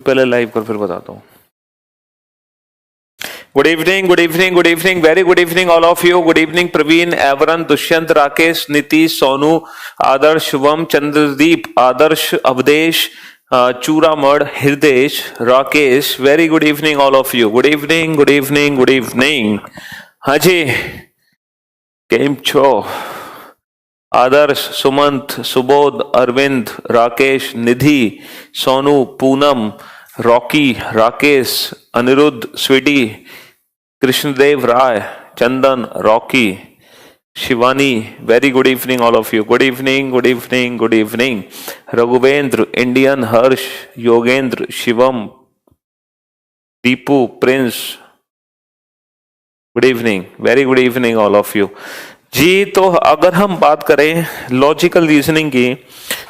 पहले लाइव कर फिर बताता हूँ। Good evening, good evening, good evening, very good evening all of you. Good evening Praveen, एवरन, दुष्यंत, राकेश, नीतीश, सोनू, आदर्श, शुभम, चंद्रदीप, आदर्श, अवधेश, चूरामड़, Hriday, Rakesh, very good evening all of you. Good evening, good evening, good evening. हाँ जी, केम छो? Adarsh, Sumant, Subodh, Arvind, Rakesh, Nidhi, Sonu, Poonam, Rocky, Rakesh, Aniruddh, Sweety, Krishnadev Rai, Chandan, Rocky, Shivani, very good evening all of you. Good evening, good evening, good evening. Raghuvendra, Indian, Harsh, Yogendra, Shivam, Deepu, Prince, good evening, very good evening all of you ji. तो अगर हम बात करें logical reasoning की,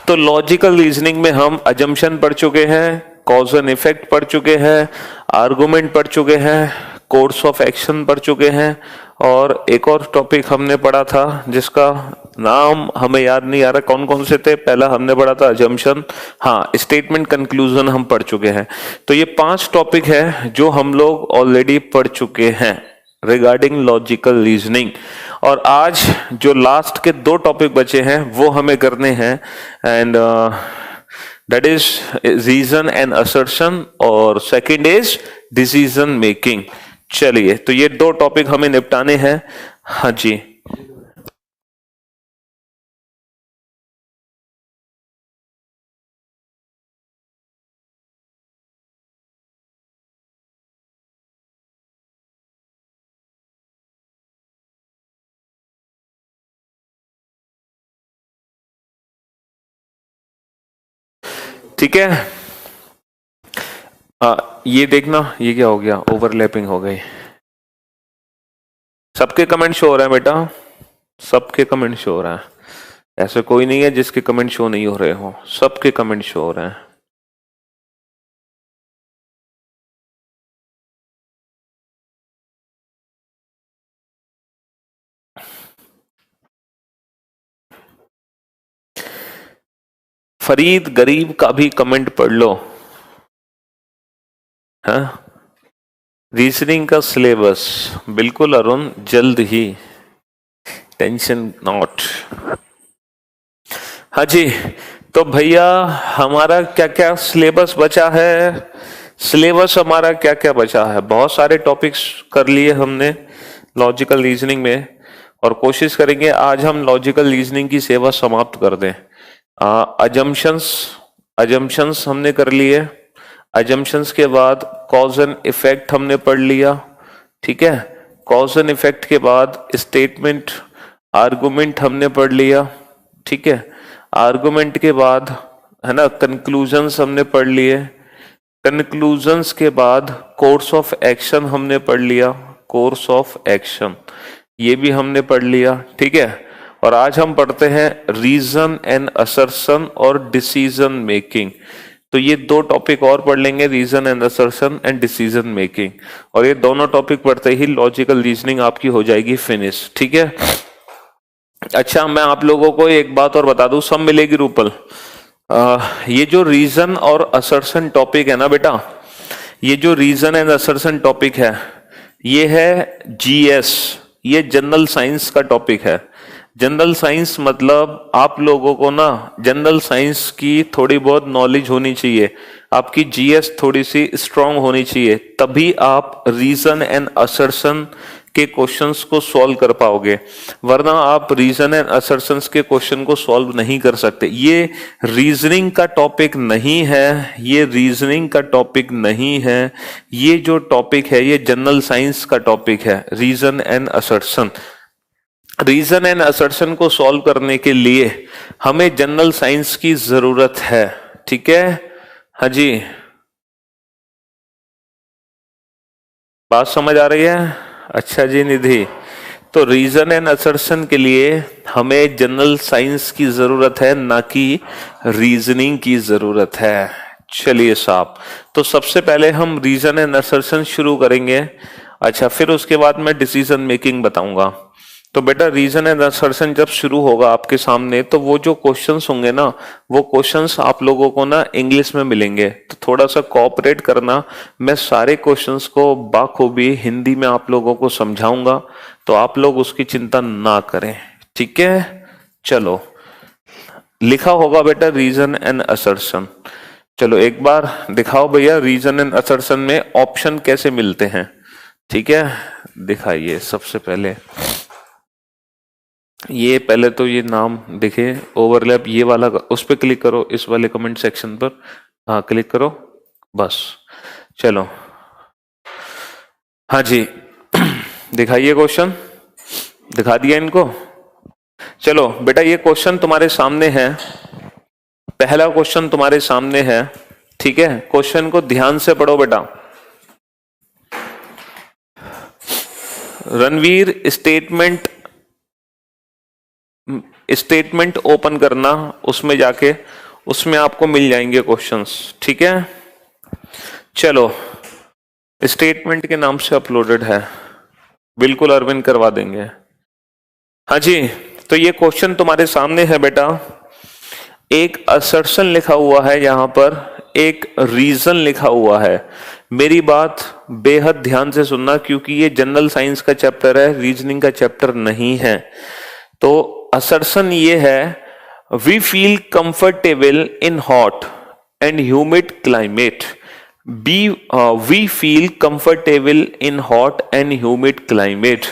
तो लॉजिकल रीजनिंग में हम अजम्पशन पढ़ चुके हैं, कॉज एंड इफेक्ट पढ़ चुके हैं, आर्गुमेंट पढ़ चुके हैं, कोर्स ऑफ एक्शन पढ़ चुके हैं, और एक और टॉपिक हमने पढ़ा था जिसका नाम हमें याद नहीं आ रहा, कौन कौन से थे। पहला हमने पढ़ा था अजम्पशन, हाँ, स्टेटमेंट कंक्लूजन हम पढ़ चुके हैं। तो ये 5 टॉपिक है जो हम लोग ऑलरेडी पढ़ चुके हैं रिगार्डिंग लॉजिकल रीजनिंग। और आज जो लास्ट के 2 टॉपिक बचे हैं वो हमें करने हैं, and that is reason and assertion, और सेकंड इज डिसीजन मेकिंग। चलिए, तो ये 2 टॉपिक हमें निपटाने हैं। हाँ जी, ठीक है। ये देखना, ये क्या हो गया, ओवरलैपिंग हो गई। सबके कमेंट शो हो रहा है बेटा, सबके कमेंट शो हो रहा है। ऐसे कोई नहीं है जिसके कमेंट शो नहीं हो रहे हो, सबके कमेंट शो हो रहे हैं। फरीद गरीब का भी कमेंट पढ़ लो। हाँ, रीजनिंग का सिलेबस बिल्कुल अरुण, जल्द ही, टेंशन नॉट। हाँ जी, तो भैया हमारा क्या क्या सिलेबस बचा है? सिलेबस हमारा क्या क्या बचा है? बहुत सारे टॉपिक्स कर लिए हमने लॉजिकल रीजनिंग में, और कोशिश करेंगे आज हम लॉजिकल रीजनिंग की सेवा समाप्त कर दें। अजम्पशंस, अजम्पशंस हमने कर लिए। अजम्पशंस के बाद कॉज एंड इफेक्ट हमने पढ़ लिया, ठीक है। कॉज एंड इफेक्ट के बाद स्टेटमेंट, आर्गुमेंट हमने पढ़ लिया, ठीक है। आर्गुमेंट के बाद, है ना, कंक्लूजन्स हमने पढ़ लिए। कंक्लूजन्स के बाद कोर्स ऑफ एक्शन हमने पढ़ लिया, कोर्स ऑफ एक्शन ये भी हमने पढ़ लिया, ठीक है। और आज हम पढ़ते हैं रीजन एंड असर्शन और डिसीजन मेकिंग। तो ये 2 टॉपिक और पढ़ लेंगे, reason and assertion and decision making, और ये दोनों टॉपिक पढ़ते ही लॉजिकल रीजनिंग आपकी हो जाएगी फिनिश, ठीक है। अच्छा, मैं आप लोगों को एक बात और बता दूं, सब मिलेगी रूपल। ये जो रीजन और असर्शन टॉपिक है ना बेटा, ये जो रीजन एंड असर्शन टॉपिक है, ये है जीएस, ये जनरल साइंस का टॉपिक है। जनरल साइंस मतलब आप लोगों को ना जनरल साइंस की थोड़ी बहुत नॉलेज होनी चाहिए, आपकी जीएस थोड़ी सी स्ट्रांग होनी चाहिए, तभी आप रीजन एंड असर्शन के क्वेश्चंस को सॉल्व कर पाओगे, वरना आप रीजन एंड असर्शंस के क्वेश्चन को सॉल्व नहीं कर सकते। ये रीजनिंग का टॉपिक नहीं है, ये रीजनिंग का टॉपिक नहीं है, ये जो टॉपिक है ये जनरल साइंस का टॉपिक है, reason and assertion. Reason and assertion को सॉल्व करने के लिए हमें जनरल साइंस की जरूरत है, ठीक है। हाँ जी, बात समझ आ रही है? अच्छा जी निधि, तो रीजन एंड असर्शन के लिए हमें जनरल साइंस की जरूरत है, ना कि रीजनिंग की जरूरत है। चलिए साहब, तो सबसे पहले हम रीजन एंड असर्शन शुरू करेंगे। अच्छा, फिर उसके बाद मैं डिसीजन मेकिंग बताऊंगा। तो बेटा रीजन एंड असर्शन जब शुरू होगा आपके सामने तो वो जो क्वेश्चंस होंगे ना, वो क्वेश्चंस आप लोगों को ना इंग्लिश में मिलेंगे, तो थोड़ा सा कोऑपरेट करना। मैं सारे क्वेश्चंस को बाखूबी हिंदी में आप लोगों को समझाऊंगा, तो आप लोग उसकी चिंता ना करें, ठीक है। चलो, लिखा होगा बेटा रीजन एंड असर्शन। चलो एक बार दिखाओ भैया, रीजन एंड असर्शन में ऑप्शन कैसे मिलते हैं, ठीक है। दिखाइए सबसे पहले, ये पहले तो ये नाम देखिए, ओवरलैप ये वाला, उस पर क्लिक करो, इस वाले कमेंट सेक्शन पर, हाँ क्लिक करो बस। चलो हाँ जी, दिखाइए क्वेश्चन, दिखा दिया इनको। चलो बेटा ये क्वेश्चन तुम्हारे सामने है, पहला क्वेश्चन तुम्हारे सामने है, ठीक है। क्वेश्चन को ध्यान से पढ़ो बेटा। रणवीर स्टेटमेंट ओपन करना, उसमें जाके उसमें आपको मिल जाएंगे क्वेश्चंस, ठीक है। चलो, स्टेटमेंट के नाम से अपलोडेड है, बिल्कुल अरविंद करवा देंगे। हाँ जी, तो ये क्वेश्चन तुम्हारे सामने है बेटा, एक असर्शन लिखा हुआ है यहां पर, एक रीजन लिखा हुआ है। मेरी बात बेहद ध्यान से सुनना, क्योंकि ये जनरल साइंस का चैप्टर है, रीजनिंग का चैप्टर नहीं है। तो असर्शन ये है, we feel comfortable in hot and humid climate. We feel comfortable in hot and humid climate.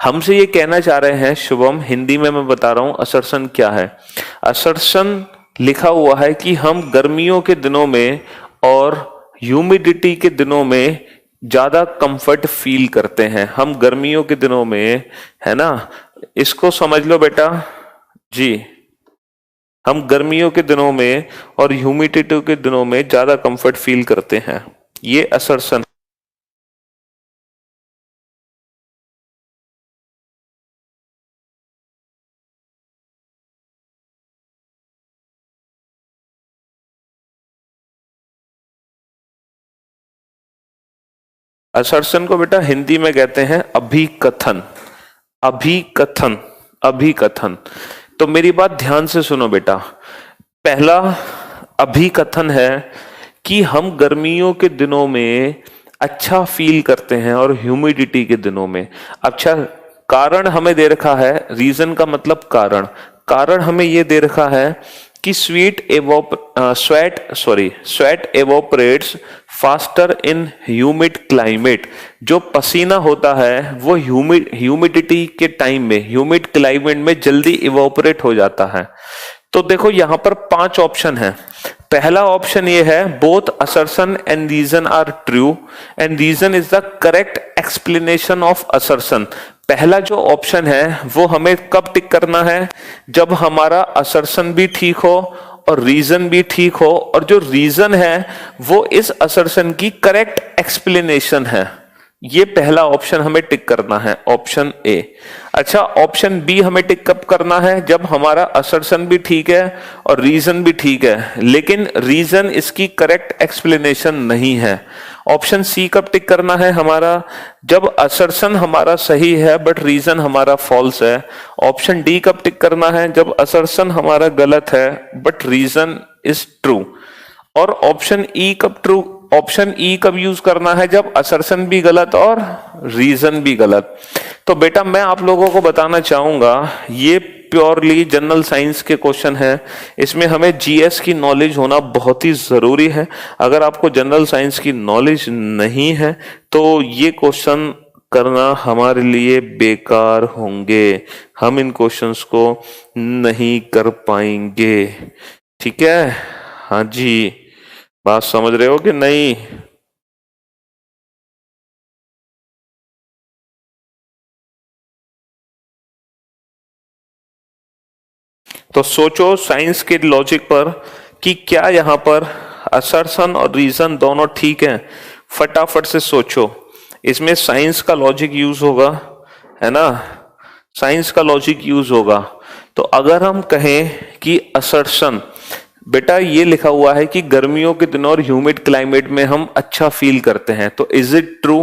हमसे ये कहना चाह रहे हैं शुभम, हिंदी में मैं बता रहा हूं असर्शन क्या है। असर्शन लिखा हुआ है कि हम गर्मियों के दिनों में और ह्यूमिडिटी के दिनों में ज्यादा कंफर्ट फील करते हैं। हम गर्मियों के दिनों में, है ना, इसको समझ लो बेटा जी, हम गर्मियों के दिनों में और ह्यूमिडिटी के दिनों में ज्यादा कंफर्ट फील करते हैं, ये असर्शन। असर्शन को बेटा हिंदी में कहते हैं अभिकथन, अभिकथन, अभिकथन। तो मेरी बात ध्यान से सुनो बेटा, पहला अभिकथन है कि हम गर्मियों के दिनों में अच्छा फील करते हैं और ह्यूमिडिटी के दिनों में अच्छा। कारण हमें दे रखा है, रीजन का मतलब कारण, कारण हमें यह दे रखा है कि sweat evaporates faster in humid climate. जो पसीना होता है वो ह्यूमिडिटी के टाइम में, ह्यूमिड क्लाइमेट में जल्दी इवोपरेट हो जाता है। तो देखो यहां पर 5 ऑप्शन है। पहला ऑप्शन ये है, both assertion and reason are true and reason is the correct explanation of assertion. पहला जो ऑप्शन है वो हमें कब टिक करना है, जब हमारा असर्शन भी ठीक हो और रीजन भी ठीक हो, और जो रीजन है वो इस असर्शन की करेक्ट एक्सप्लेनेशन है। ये पहला ऑप्शन हमें टिक करना है, ऑप्शन ए। अच्छा, ऑप्शन बी हमें टिक कब करना है, जब हमारा असर्शन भी ठीक है और रीजन भी ठीक है, लेकिन रीजन इसकी करेक्ट एक्सप्लेनेशन नहीं है। ऑप्शन सी कब टिक करना है हमारा, जब असर्शन हमारा सही है बट रीजन हमारा फॉल्स है। ऑप्शन डी कब टिक करना है, जब असर्शन हमारा गलत है बट रीजन इज ट्रू। और ऑप्शन ई कब यूज करना है, जब असर्शन भी गलत और रीजन भी गलत। तो बेटा मैं आप लोगों को बताना चाहूंगा, ये प्योरली जनरल साइंस के क्वेश्चन है, इसमें हमें जीएस की नॉलेज होना बहुत ही जरूरी है। अगर आपको जनरल साइंस की नॉलेज नहीं है तो ये क्वेश्चन करना हमारे लिए बेकार होंगे, हम इन क्वेश्चंस को नहीं कर पाएंगे, ठीक है। हाँ जी, बात समझ रहे हो कि नहीं। तो सोचो साइंस के लॉजिक पर कि क्या यहां पर असर्शन और रीजन दोनों ठीक हैं। फटाफट से सोचो, इसमें साइंस का लॉजिक यूज होगा, है ना, साइंस का लॉजिक यूज होगा। तो अगर हम कहें कि असर्शन, बेटा ये लिखा हुआ है कि गर्मियों के दिनों और ह्यूमिड क्लाइमेट में हम अच्छा फील करते हैं, तो इज इट ट्रू,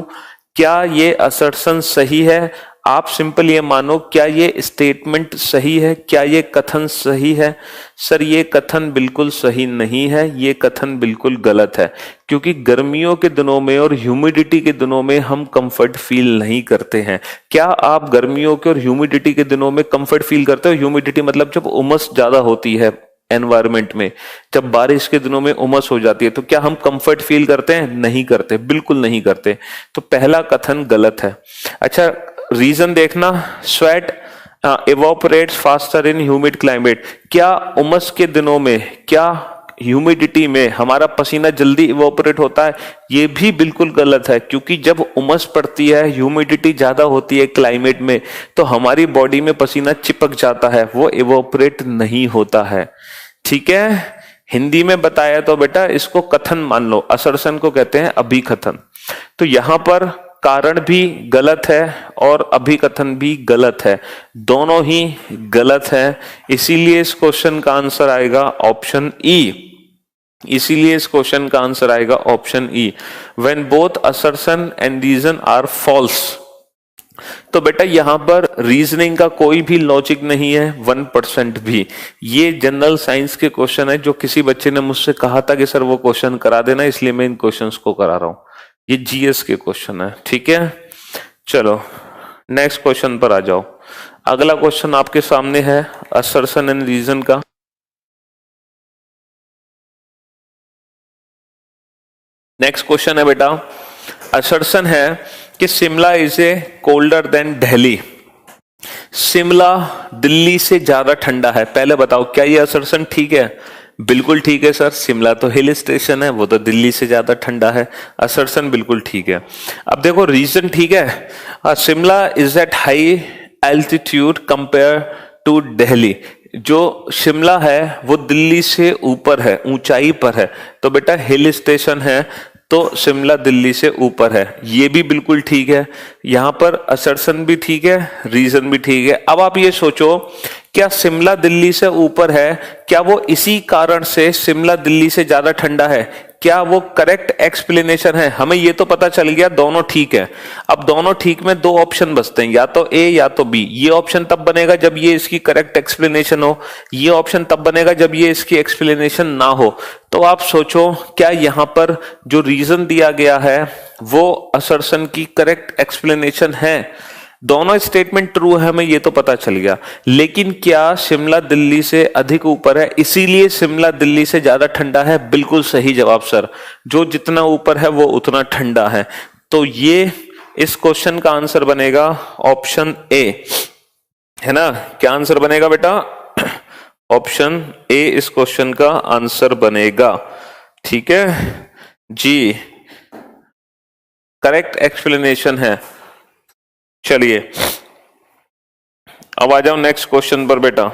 क्या ये असर्शन सही है। आप सिंपल ये मानो, क्या ये स्टेटमेंट सही है, क्या ये कथन सही है? सर ये कथन बिल्कुल सही नहीं है, ये कथन बिल्कुल गलत है, क्योंकि गर्मियों के दिनों में और ह्यूमिडिटी के दिनों में हम कंफर्ट फील नहीं करते हैं। क्या आप गर्मियों के और ह्यूमिडिटी के दिनों में कंफर्ट फील करते हो? ह्यूमिडिटी मतलब जब उमस ज्यादा होती है एनवायरमेंट में, जब बारिश के दिनों में उमस हो जाती है, तो क्या हम कंफर्ट फील करते हैं? नहीं करते, बिल्कुल नहीं करते। तो पहला कथन गलत है। अच्छा, रीजन देखना, sweat evaporates faster in humid climate. क्या उमस के दिनों में, क्या ह्यूमिडिटी में हमारा पसीना जल्दी इवोपरेट होता है? ये भी बिल्कुल गलत है, क्योंकि जब उमस पड़ती है, ह्यूमिडिटी ज्यादा होती है क्लाइमेट में, तो हमारी बॉडी में पसीना चिपक जाता है, वो इवोपरेट नहीं होता है। ठीक है, हिंदी में बताया तो बेटा इसको कथन मान लो, असर्शन को कहते हैं अभिकथन। तो यहां पर कारण भी गलत है और अभिकथन भी गलत है, दोनों ही गलत है। इसीलिए इस क्वेश्चन का आंसर आएगा ऑप्शन ई। इसीलिए इस क्वेश्चन का आंसर आएगा option E, when both assertion and reason are false. तो बेटा यहां पर रीजनिंग का कोई भी लॉजिक नहीं है, 1% भी। ये जनरल साइंस के क्वेश्चन है, जो किसी बच्चे ने मुझसे कहा था कि सर वो क्वेश्चन करा देना, इसलिए मैं इन क्वेश्चंस को करा रहा हूं। ये जीएस के क्वेश्चन है, ठीक है। चलो नेक्स्ट क्वेश्चन पर आ जाओ। अगला क्वेश्चन आपके सामने है असर्शन एंड रीजन का। नेक्स्ट क्वेश्चन है बेटा, असर्शन है कि Shimla is a colder than Delhi. Shimla Delhi से ज्यादा ठंडा है। पहले बताओ क्या ये असर्शन ठीक है? बिल्कुल ठीक है सर, शिमला तो हिल स्टेशन है, वो तो दिल्ली से ज्यादा ठंडा है। असर्शन बिल्कुल ठीक है। अब देखो रीजन ठीक है, Shimla is at high altitude compare to Delhi. जो शिमला है वो दिल्ली से ऊपर है, ऊंचाई पर है, तो बेटा हिल स्टेशन है, तो शिमला दिल्ली से ऊपर है। ये भी बिल्कुल ठीक है, यहां पर असर्शन भी ठीक है, रीजन भी ठीक है। अब आप ये सोचो, क्या शिमला दिल्ली से ऊपर है, क्या वो इसी कारण से शिमला दिल्ली से ज्यादा ठंडा है? क्या वो करेक्ट एक्सप्लेनेशन है? हमें ये तो पता चल गया दोनों ठीक है। अब दोनों ठीक में दो ऑप्शन बचते हैं, या तो ए या तो बी। ये ऑप्शन तब बनेगा जब ये इसकी करेक्ट एक्सप्लेनेशन हो, ये ऑप्शन तब बनेगा जब ये इसकी एक्सप्लेनेशन ना हो। तो आप सोचो, क्या यहां पर जो रीजन दिया गया है वो असर्शन की करेक्ट एक्सप्लेनेशन है? दोनों स्टेटमेंट ट्रू है, हमें ये तो पता चल गया। लेकिन क्या शिमला दिल्ली से अधिक ऊपर है, इसीलिए शिमला दिल्ली से ज्यादा ठंडा है? बिल्कुल सही जवाब सर, जो जितना ऊपर है वो उतना ठंडा है। तो ये इस क्वेश्चन का आंसर बनेगा ऑप्शन ए, है ना? क्या आंसर बनेगा बेटा? ऑप्शन ए इस क्वेश्चन का आंसर बनेगा। ठीक है जी, करेक्ट एक्सप्लेनेशन है। चलिए अब आ जाओ नेक्स्ट क्वेश्चन पर बेटा।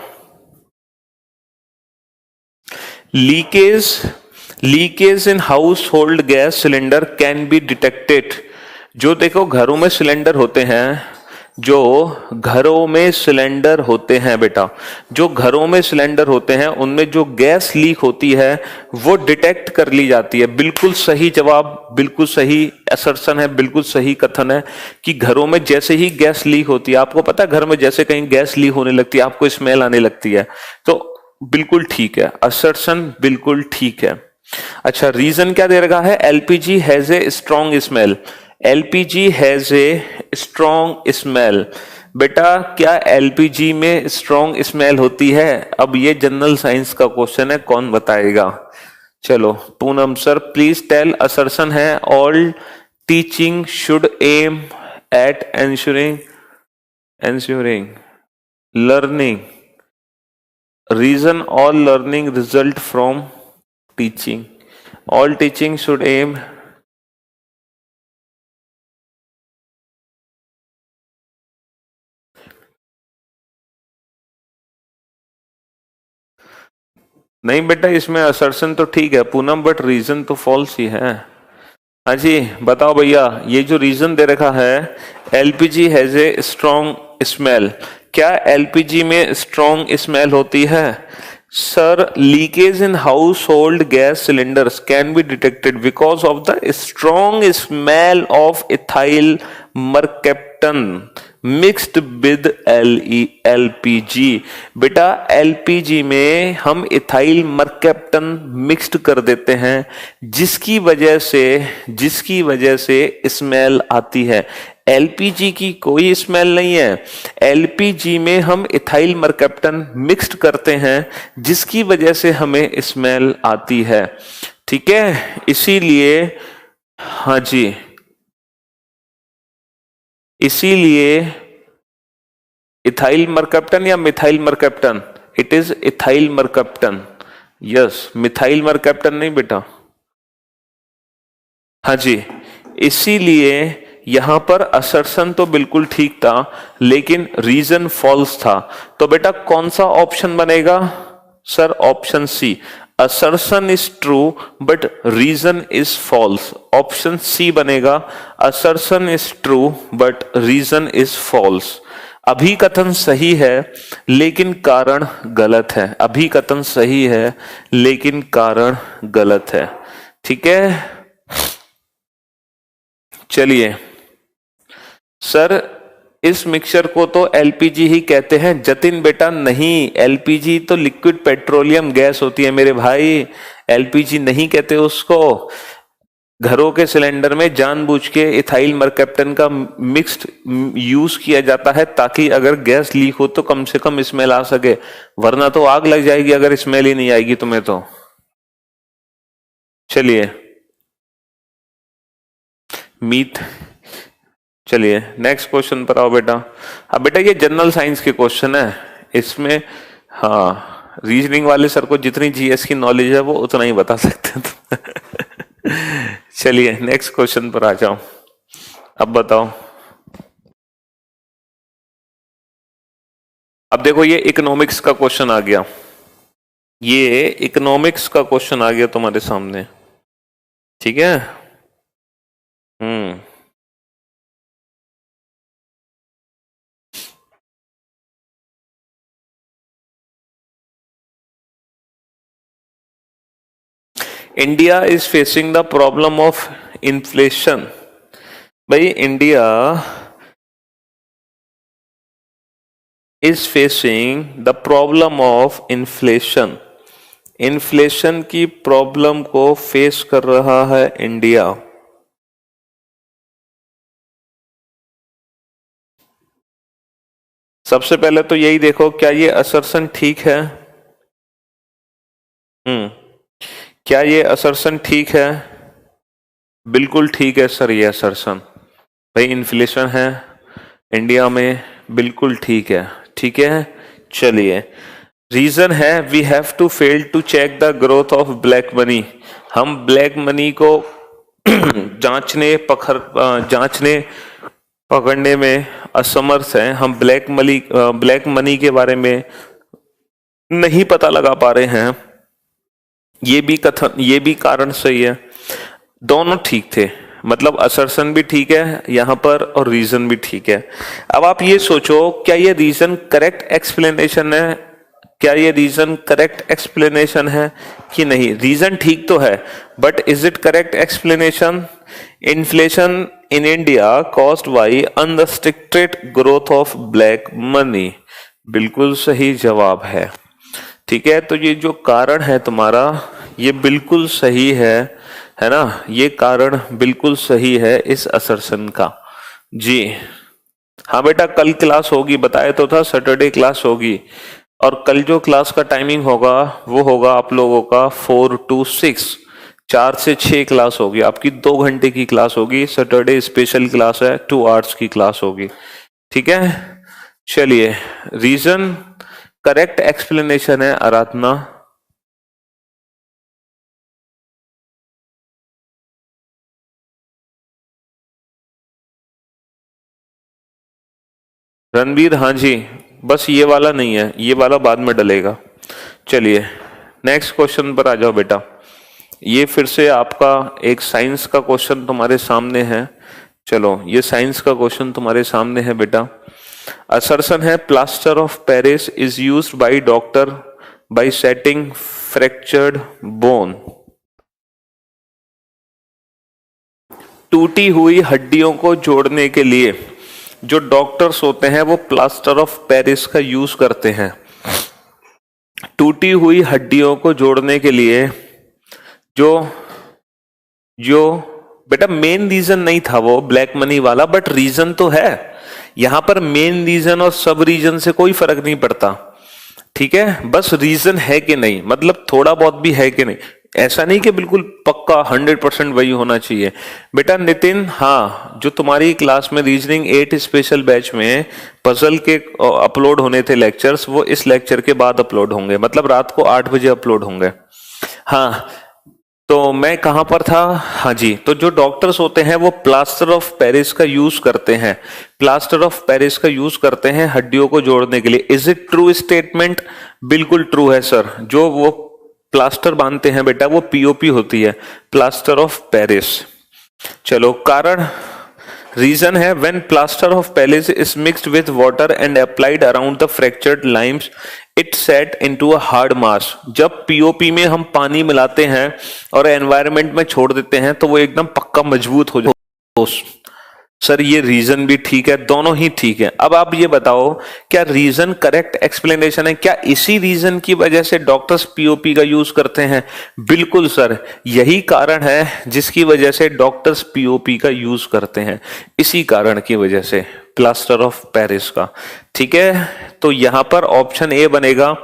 Leakage in household gas cylinder can be detected. जो देखो घरों में सिलेंडर होते हैं, जो घरों में सिलेंडर होते हैं बेटा, जो घरों में सिलेंडर होते हैं उनमें जो गैस लीक होती है वो डिटेक्ट कर ली जाती है। बिल्कुल सही जवाब, बिल्कुल सही असर्शन है, बिल्कुल सही कथन है कि घरों में जैसे ही गैस लीक होती है, आपको पता है घर में जैसे कहीं गैस लीक होने लगती है आपको स्मेल आने लगती है, तो बिल्कुल ठीक है, असर्शन बिल्कुल ठीक है। अच्छा, रीजन क्या दे रखा है? LPG has a strong smell. LPG has a strong smell. बेटा क्या एलपीजी में स्ट्रॉन्ग स्मेल होती है? अब ये जनरल साइंस का क्वेश्चन है, कौन बताएगा? चलो Poonam sir please tell. Assertion है all teaching should aim at ensuring learning. Reason all learning result from teaching. All teaching should aim. नहीं बेटा इसमें असर्शन तो ठीक है पूनम, बट रीजन तो फॉल्स ही है। हाँ जी बताओ भैया, ये जो रीजन दे रखा है LPG has a strong smell, क्या एलपीजी में स्ट्रॉन्ग स्मेल होती है? Sir leakage in household gas cylinders can be detected because of the strong smell of ethyl mercaptan. Mixed with LPG. बेटा एलपीजी में हम इथाइल मरकैप्टन मिक्स्ड कर देते हैं, जिसकी वजह से स्मेल आती है। एलपीजी की कोई स्मेल नहीं है, एलपीजी में हम इथाइल मरकैप्टन मिक्स्ड करते हैं, जिसकी वजह से हमें स्मेल आती है। ठीक है, इसीलिए हाँ जी, इसीलिए इथाइल मरकैप्टन या methyl mercaptan, it is ethyl mercaptan. Yes, methyl mercaptan नहीं बेटा। हाँ जी, इसीलिए यहां पर असर्शन तो बिल्कुल ठीक था, लेकिन रीजन फॉल्स था। तो बेटा कौन सा ऑप्शन बनेगा sir? Option C, assertion is true but reason is false. Option C बनेगा, assertion is true but reason is false. अभिकथन सही है लेकिन कारण गलत है। अभिकथन सही है लेकिन कारण गलत है। ठीक है, चलिए सर, इस मिक्सचर को तो एलपीजी ही कहते हैं। जतिन बेटा नहीं, एलपीजी तो लिक्विड पेट्रोलियम गैस होती है मेरे भाई, एलपीजी नहीं कहते उसको। घरों के सिलेंडर में जानबूझ के इथाइल मरकैप्टन का मिक्स्ड यूज किया जाता है, ताकि अगर गैस लीक हो तो कम से कम स्मेल आ सके, वरना तो आग लग जाएगी अगर स्मेल ही नहीं आएगी तुम्हें तो। चलिए मीट, चलिए नेक्स्ट क्वेश्चन पर आओ बेटा। अब बेटा ये जनरल साइंस के क्वेश्चन है, इसमें हाँ रीजनिंग वाले सर को जितनी जीएस की नॉलेज है वो उतना ही बता सकते हैं। चलिए नेक्स्ट क्वेश्चन पर आ जाओ। अब बताओ, अब देखो ये इकोनॉमिक्स का क्वेश्चन आ गया, ये इकोनॉमिक्स का क्वेश्चन आ गया तुम्हारे सामने। ठीक है, India is facing the problem of inflation. भाई India is facing the problem of inflation. Inflation की प्रॉब्लम को फेस कर रहा है इंडिया। सबसे पहले तो यही देखो, क्या ये असर्शन ठीक है? क्या ये असर्शन ठीक है? बिल्कुल ठीक है सर ये असर्शन। भाई इन्फ्लेशन है इंडिया में, बिल्कुल ठीक है। ठीक है, चलिए रीजन है, we have to fail to check the growth of black money. हम ब्लैक मनी को जांचने पकड़ने में असमर्थ हैं। हम ब्लैक मनी के बारे में नहीं पता लगा पा रहे हैं। ये भी कारण सही है, दोनों ठीक थे, मतलब असर्शन भी ठीक है यहां पर और रीजन भी ठीक है। अब आप ये सोचो, क्या ये रीजन करेक्ट एक्सप्लेनेशन है? क्या ये रीजन करेक्ट एक्सप्लेनेशन है कि नहीं? रीजन ठीक तो है, but is it correct explanation? Inflation in India caused by unrestricted growth of black money, बिल्कुल सही जवाब है। ठीक है, तो ये जो कारण है तुम्हारा ये बिल्कुल सही है ना? ये कारण बिल्कुल सही है इस असर्शन का। जी हाँ बेटा, कल क्लास होगी, बताया तो था सैटरडे क्लास होगी, और कल जो क्लास का टाइमिंग होगा वो होगा आप लोगों का 4 to 6, 4 से 6 क्लास होगी आपकी, 2 घंटे की क्लास होगी। सैटरडे स्पेशल क्लास है, 2 आवर्स की क्लास होगी। ठीक है, चलिए रीजन करेक्ट एक्सप्लेनेशन है आराधना। रणबीर हाँ जी, बस ये वाला नहीं है, ये वाला बाद में डलेगा। चलिए नेक्स्ट क्वेश्चन पर आ जाओ बेटा। ये फिर से आपका एक साइंस का क्वेश्चन तुम्हारे सामने है। चलो ये साइंस का क्वेश्चन तुम्हारे सामने है बेटा। असर्शन है, plaster of Paris is used by doctor bye setting fractured bone. टूटी हुई हड्डियों को जोड़ने के लिए जो डॉक्टर्स होते हैं वो प्लास्टर ऑफ पेरिस का यूज करते हैं टूटी हुई हड्डियों को जोड़ने के लिए। जो जो बेटा मेन रीजन नहीं था वो ब्लैक मनी वाला, बट रीजन तो है यहां पर। मेन रीजन और सब रीजन से कोई फर्क नहीं पड़ता, ठीक है, बस रीजन है कि नहीं, मतलब थोड़ा बहुत भी है कि नहीं, ऐसा नहीं कि बिल्कुल पक्का 100% वही होना चाहिए। बेटा नितिन, हाँ, जो तुम्हारी क्लास में रीजनिंग 8 स्पेशल बैच में पजल के अपलोड होने थे लेक्चर्स, वो इस लेक्चर के बाद अपलोड होंगे, मतलब रात को 8 बजे अपलोड होंगे। हाँ, तो मैं कहां पर था? हाँ जी, तो जो डॉक्टर्स होते हैं वो प्लास्टर ऑफ पेरिस का यूज करते हैं, प्लास्टर ऑफ पेरिस का यूज करते हैं हड्डियों को जोड़ने के लिए। Is it true statement? बिल्कुल ट्रू है सर। जो वो प्लास्टर बांधते हैं बेटा वो पीओपी होती है, प्लास्टर ऑफ पेरिस। चलो, कारण रीजन है when plaster of Paris is mixed with water and applied around the fractured Lyme's it set into a hard mass. जब पीओपी में हम पानी मिलाते हैं और एनवायरनमेंट में छोड़ देते हैं तो वो एकदम पक्का मजबूत हो जाता है। सर ये रीजन भी ठीक है, दोनों ही ठीक है। अब आप ये बताओ, क्या रीजन करेक्ट एक्सप्लेनेशन है? क्या इसी रीजन की वजह से डॉक्टर्स पीओपी का यूज करते हैं? बिल्कुल सर, यही कारण है जिसकी वजह से डॉक्टर्स पीओपी का यूज करते हैं, इसी कारण की वजह से, प्लास्टर ऑफ पेरिस का। ठीक है, तो यहां पर ऑप्शन ए बनेगा,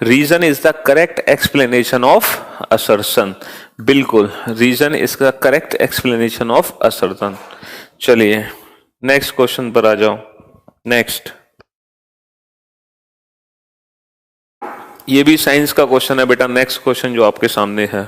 reason is the correct explanation of assertion. बिल्कुल, reason is the correct explanation of assertion. चलिए नेक्स्ट क्वेश्चन पर आ जाओ। नेक्स्ट, ये भी साइंस का क्वेश्चन है बेटा। नेक्स्ट क्वेश्चन जो आपके सामने है,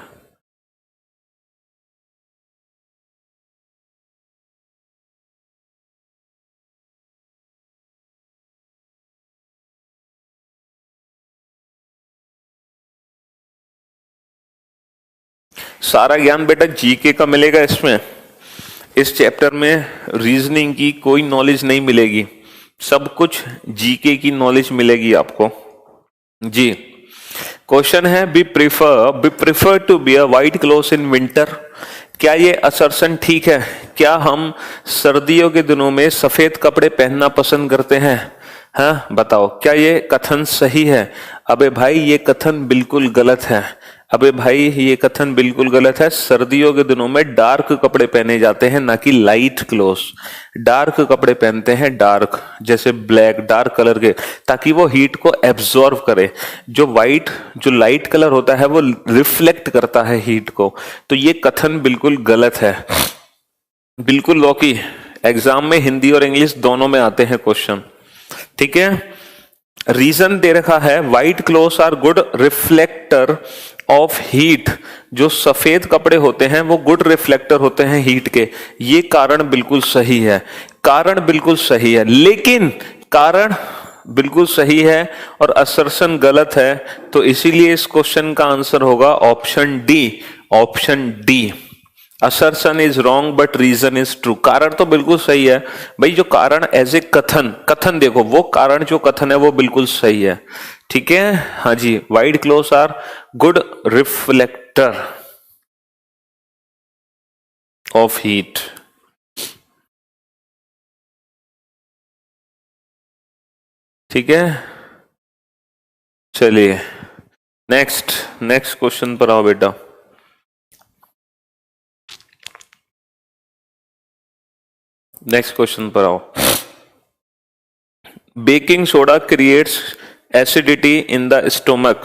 सारा ज्ञान बेटा जीके का मिलेगा इसमें। इस चैप्टर में रीजनिंग की कोई नॉलेज नहीं मिलेगी, सब कुछ जीके की नॉलेज मिलेगी आपको जी। क्वेश्चन है, be prefer to bear white clothes in winter. क्या ये असर्शन ठीक है? क्या हम सर्दियों के दिनों में सफेद कपड़े पहनना पसंद करते हैं? हाँ बताओ, क्या ये कथन सही है? अबे भाई ये कथन बिल्कुल गलत है। अबे भाई ये कथन बिल्कुल गलत है। सर्दियों के दिनों में डार्क कपड़े पहने जाते हैं, ना कि लाइट क्लोथ्स। डार्क कपड़े पहनते हैं, डार्क जैसे ब्लैक, डार्क कलर के, ताकि वो हीट को एब्जॉर्व करे। जो लाइट कलर होता है वो रिफ्लेक्ट करता है हीट को। तो ये कथन बिल्कुल गलत है। बिल्कुल लॉकी, एग्जाम में हिंदी और इंग्लिश दोनों में आते हैं क्वेश्चन। ठीक है, रीजन दे रखा है, white clothes are good reflector of heat. जो सफेद कपड़े होते हैं वो गुड रिफ्लेक्टर होते हैं हीट के। ये कारण बिल्कुल सही है, कारण बिल्कुल सही है, लेकिन कारण बिल्कुल सही है और असर्शन गलत है। तो इसीलिए इस क्वेश्चन का आंसर होगा option D. Option D, assertion is wrong but reason is true. कारण तो बिल्कुल सही है भाई, जो कारण एज ए कथन देखो, वो कारण जो कथन है वो बिल्कुल सही है। ठीक है, हाँ जी, white clothes are good reflector of heat. ठीक है, चलिए नेक्स्ट क्वेश्चन पर आओ बेटा। नेक्स्ट क्वेश्चन पर आओ। Baking soda creates acidity in the stomach.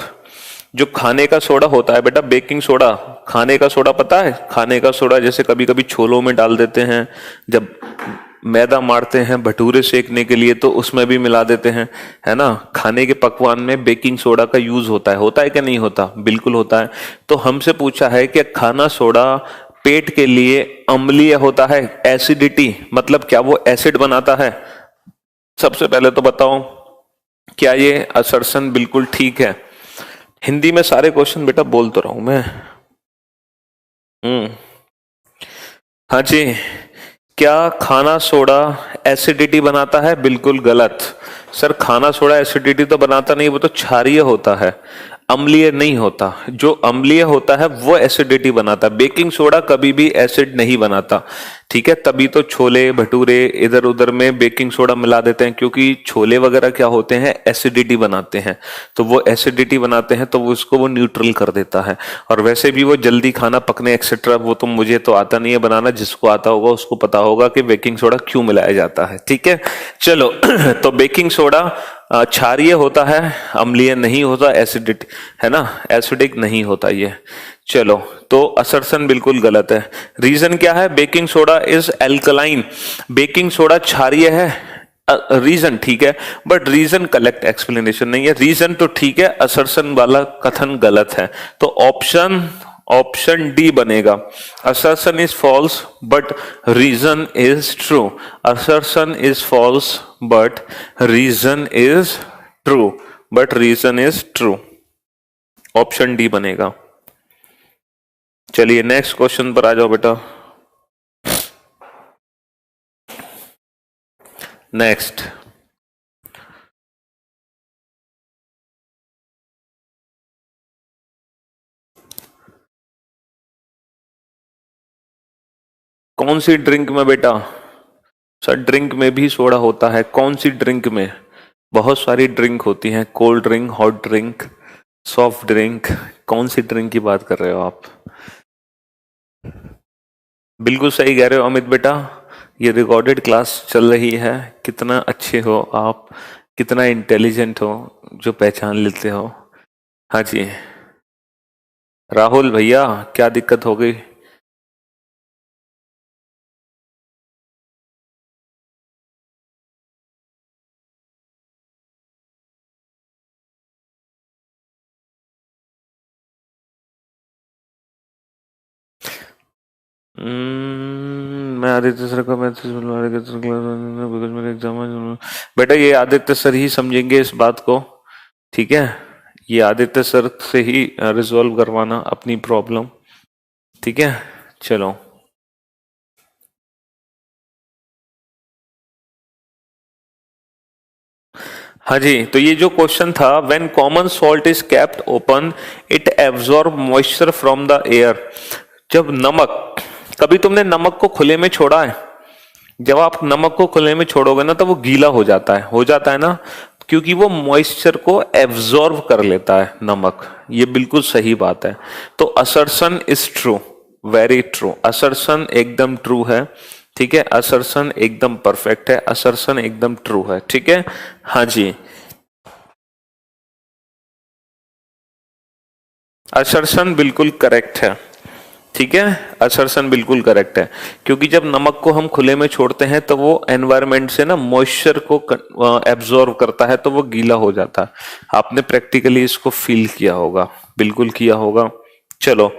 जो खाने का सोडा होता है बेटा, बेकिंग सोडा, खाने का सोडा पता है? खाने का सोडा जैसे कभी कभी छोलों में डाल देते हैं, जब मैदा मारते हैं भटूरे सेकने के लिए तो उसमें भी मिला देते हैं, है ना। खाने के पकवान में बेकिंग सोडा का यूज होता है कि नहीं होता? बिल्कुल होता है। तो हमसे पूछा है कि खाना सोडा पेट के लिए अम्लीय होता है, एसिडिटी, मतलब क्या वो एसिड बनाता है? सबसे पहले तो बताओ, क्या ये असर्शन बिल्कुल ठीक है? हिंदी में सारे क्वेश्चन बेटा बोल तो रहा हूं मैं। हाँ जी, क्या खाना सोडा एसिडिटी बनाता है? बिल्कुल गलत। सर खाना सोडा एसिडिटी तो बनाता नहीं, वो तो क्षारीय होता है। अम्लीय नहीं होता। जो अम्लीय होता है वो एसिडिटी बनाता है। बेकिंग सोडा कभी भी एसिड नहीं बनाता, ठीक है। तभी तो छोले भटूरे इधर उधर में बेकिंग सोडा मिला देते हैं, क्योंकि छोले वगैरह क्या होते हैं, एसिडिटी बनाते हैं। तो वो एसिडिटी बनाते हैं तो वो उसको वो न्यूट्रल कर देता है। और वैसे भी वो जल्दी खाना पकने एक्सेट्रा, वो तो मुझे तो आता नहीं है बनाना, जिसको आता होगा उसको पता होगा कि बेकिंग सोडा क्यों मिलाया जाता है, ठीक है। चलो तो बेकिंग सोडा क्षारीय होता है, अम्लीय नहीं होता, एसिडिक है ना, एसिडिक नहीं होता ये। चलो तो असर्शन बिल्कुल गलत है। रीजन क्या है, baking soda is alkaline. Baking soda क्षारीय है, रीजन ठीक है, बट रीजन कलेक्ट एक्सप्लेनेशन नहीं है। रीजन तो ठीक है, असर्शन वाला कथन गलत है। तो ऑप्शन डी बनेगा। Assertion is false but reason is true. Assertion is false but reason is true, but reason is true. Option D बनेगा। चलिए नेक्स्ट क्वेश्चन पर आ जाओ बेटा। नेक्स्ट, कौन सी ड्रिंक में बेटा? सर ड्रिंक में भी सोडा होता है। कौन सी ड्रिंक में? बहुत सारी ड्रिंक होती हैं, cold drink, hot drink, soft drink. कौन सी ड्रिंक की बात कर रहे हो आप? बिल्कुल सही कह रहे हो अमित बेटा। ये रिकॉर्डेड क्लास चल रही है। कितना अच्छे हो आप, कितना इंटेलिजेंट हो जो पहचान लेते हो। हाँ जी राहुल भैया, क्या दिक्कत हो गई? मैं आदित्य सर का मैसेज बिकॉज मेरे एग्जाम। बेटा ये आदित्य सर ही समझेंगे इस बात को, ठीक है। ये आदित्य सर से ही रिजॉल्व करवाना अपनी प्रॉब्लम, ठीक है। चलो हाँ जी, तो ये जो क्वेश्चन था, when common salt is kept open it absorb moisture from the air. जब नमक, कभी तुमने नमक को खुले में छोड़ा है? जब आप नमक को खुले में छोड़ोगे ना तो वो गीला हो जाता है ना, क्योंकि वो मॉइस्चर को एब्जॉर्ब कर लेता है नमक। ये बिल्कुल सही बात है। तो assertion is true, very true. Assertion एकदम ट्रू है, ठीक है। असर्शन एकदम परफेक्ट है, असर्शन एकदम ट्रू है, ठीक है। हाँ जी, असर्शन बिल्कुल करेक्ट है, ठीक है। असर्शन बिल्कुल करेक्ट है, क्योंकि जब नमक को हम खुले में छोड़ते हैं तो वो एनवायरनमेंट से ना मॉइस्चर को एब्जॉर्ब करता है, तो वो गीला हो जाता है। आपने प्रैक्टिकली इसको फील किया होगा, बिल्कुल किया होगा। चलो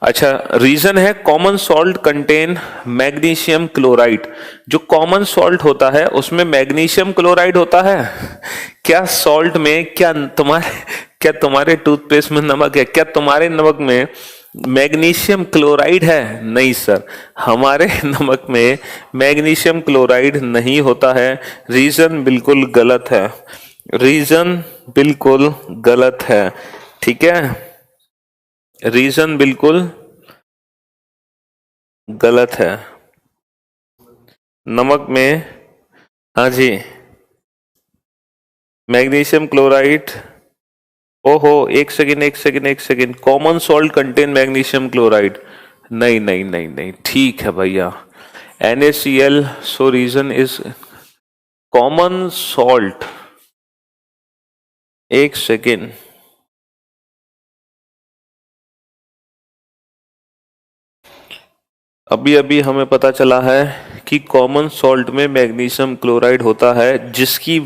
अच्छा, रीजन है common salt contain magnesium chloride. जो कॉमन सॉल्ट होता है उसमें मैग्नीशियम क्लोराइड होता है। क्या सॉल्ट में, क्या तुम्हारे टूथपेस्ट में नमक है? क्या तुम्हारे नमक में मैग्नीशियम क्लोराइड है? नहीं सर, हमारे नमक में मैग्नीशियम क्लोराइड नहीं होता है। रीजन बिल्कुल गलत है, रीजन बिल्कुल गलत है, ठीक है। रीजन बिल्कुल गलत है। नमक में, हाँ जी, मैग्नीशियम क्लोराइड। ओहो, एक second, common salt contain magnesium chloride. नहीं नहीं नहीं नहीं, ठीक है भैया। NaCl, so reason is common salt. एक सेकेंड, अभी अभी हमें पता चला है कि कॉमन सॉल्ट में मैग्नीशियम क्लोराइड होता है, जिसकी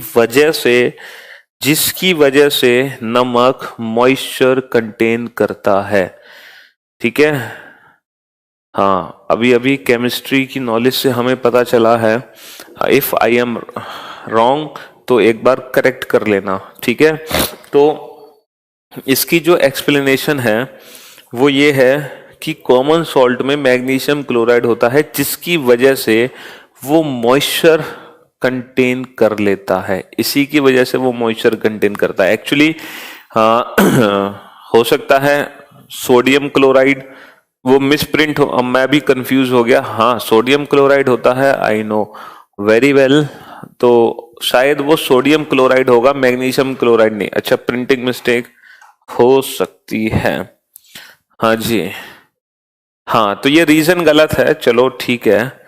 वजह से नमक मॉइस्चर कंटेन करता है, ठीक है। हाँ, अभी अभी केमिस्ट्री की नॉलेज से हमें पता चला है। इफ आई एम रॉन्ग तो एक बार करेक्ट कर लेना, ठीक है। तो इसकी जो एक्सप्लेनेशन है वो ये है कि कॉमन सॉल्ट में मैग्नीशियम क्लोराइड होता है, जिसकी वजह से वो मॉइस्चर कंटेन कर लेता है। इसी की वजह से वो मॉइस्चर कंटेन करता है। एक्चुअली हो सकता है सोडियम क्लोराइड, वो मिसप्रिंट हो, अब मैं भी कंफ्यूज हो गया। हाँ सोडियम क्लोराइड होता है, आई नो वेरी वेल। तो शायद वो सोडियम क्लोराइड होगा, मैग्नीशियम क्लोराइड नहीं। अच्छा, प्रिंटिंग मिस्टेक हो सकती है। हाँ जी। हाँ तो ये रीजन गलत है, चलो ठीक है।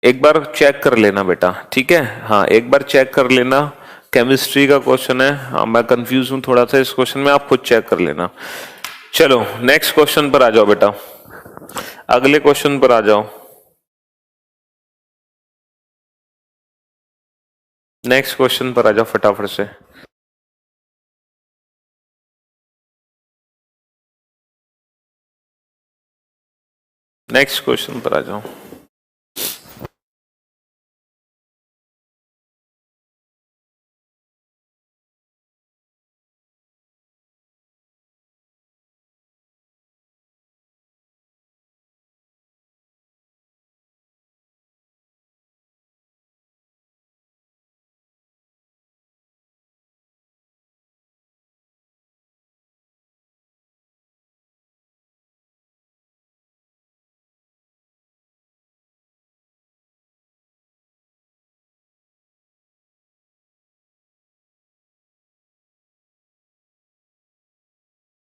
एक बार चेक कर लेना बेटा, ठीक है। हाँ एक बार चेक कर लेना, केमिस्ट्री का क्वेश्चन है। हाँ मैं कंफ्यूज हूँ थोड़ा सा इस क्वेश्चन में, आप खुद चेक कर लेना। चलो नेक्स्ट क्वेश्चन पर आ जाओ बेटा, अगले क्वेश्चन पर आ जाओ। नेक्स्ट क्वेश्चन पर आ जाओ फटाफट से। नेक्स्ट क्वेश्चन पर आ जाओ।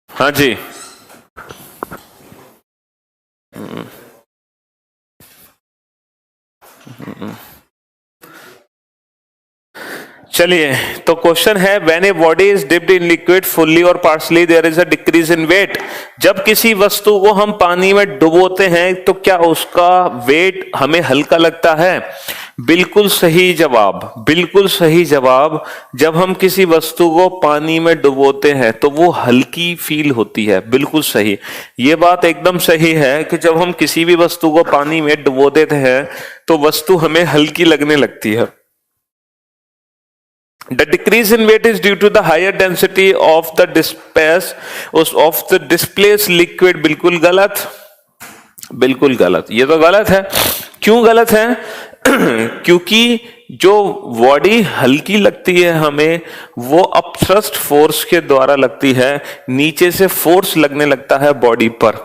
हाँ जी। चलिए, तो क्वेश्चन है when a body is dipped in liquid fully और partially there is a decrease in weight. जब किसी वस्तु को हम पानी में डुबोते हैं तो क्या उसका वेट हमें हल्का लगता है? बिल्कुल सही जवाब, बिल्कुल सही जवाब। जब हम किसी वस्तु को पानी में डुबोते हैं तो वो हल्की फील होती है, बिल्कुल सही। ये बात एकदम सही है कि जब हम किसी भी वस्तु को पानी में डुबो देते हैं तो वस्तु हमें हल्की लगने लगती है। The decrease in weight is due to the higher density of the displaced liquid। बिल्कुल गलत, बिल्कुल गलत, ये तो गलत है। क्यों गलत है? क्योंकि जो बॉडी हल्की लगती है हमें, वो अपथ्रस्ट फोर्स के द्वारा लगती है, नीचे से फोर्स लगने लगता है बॉडी पर,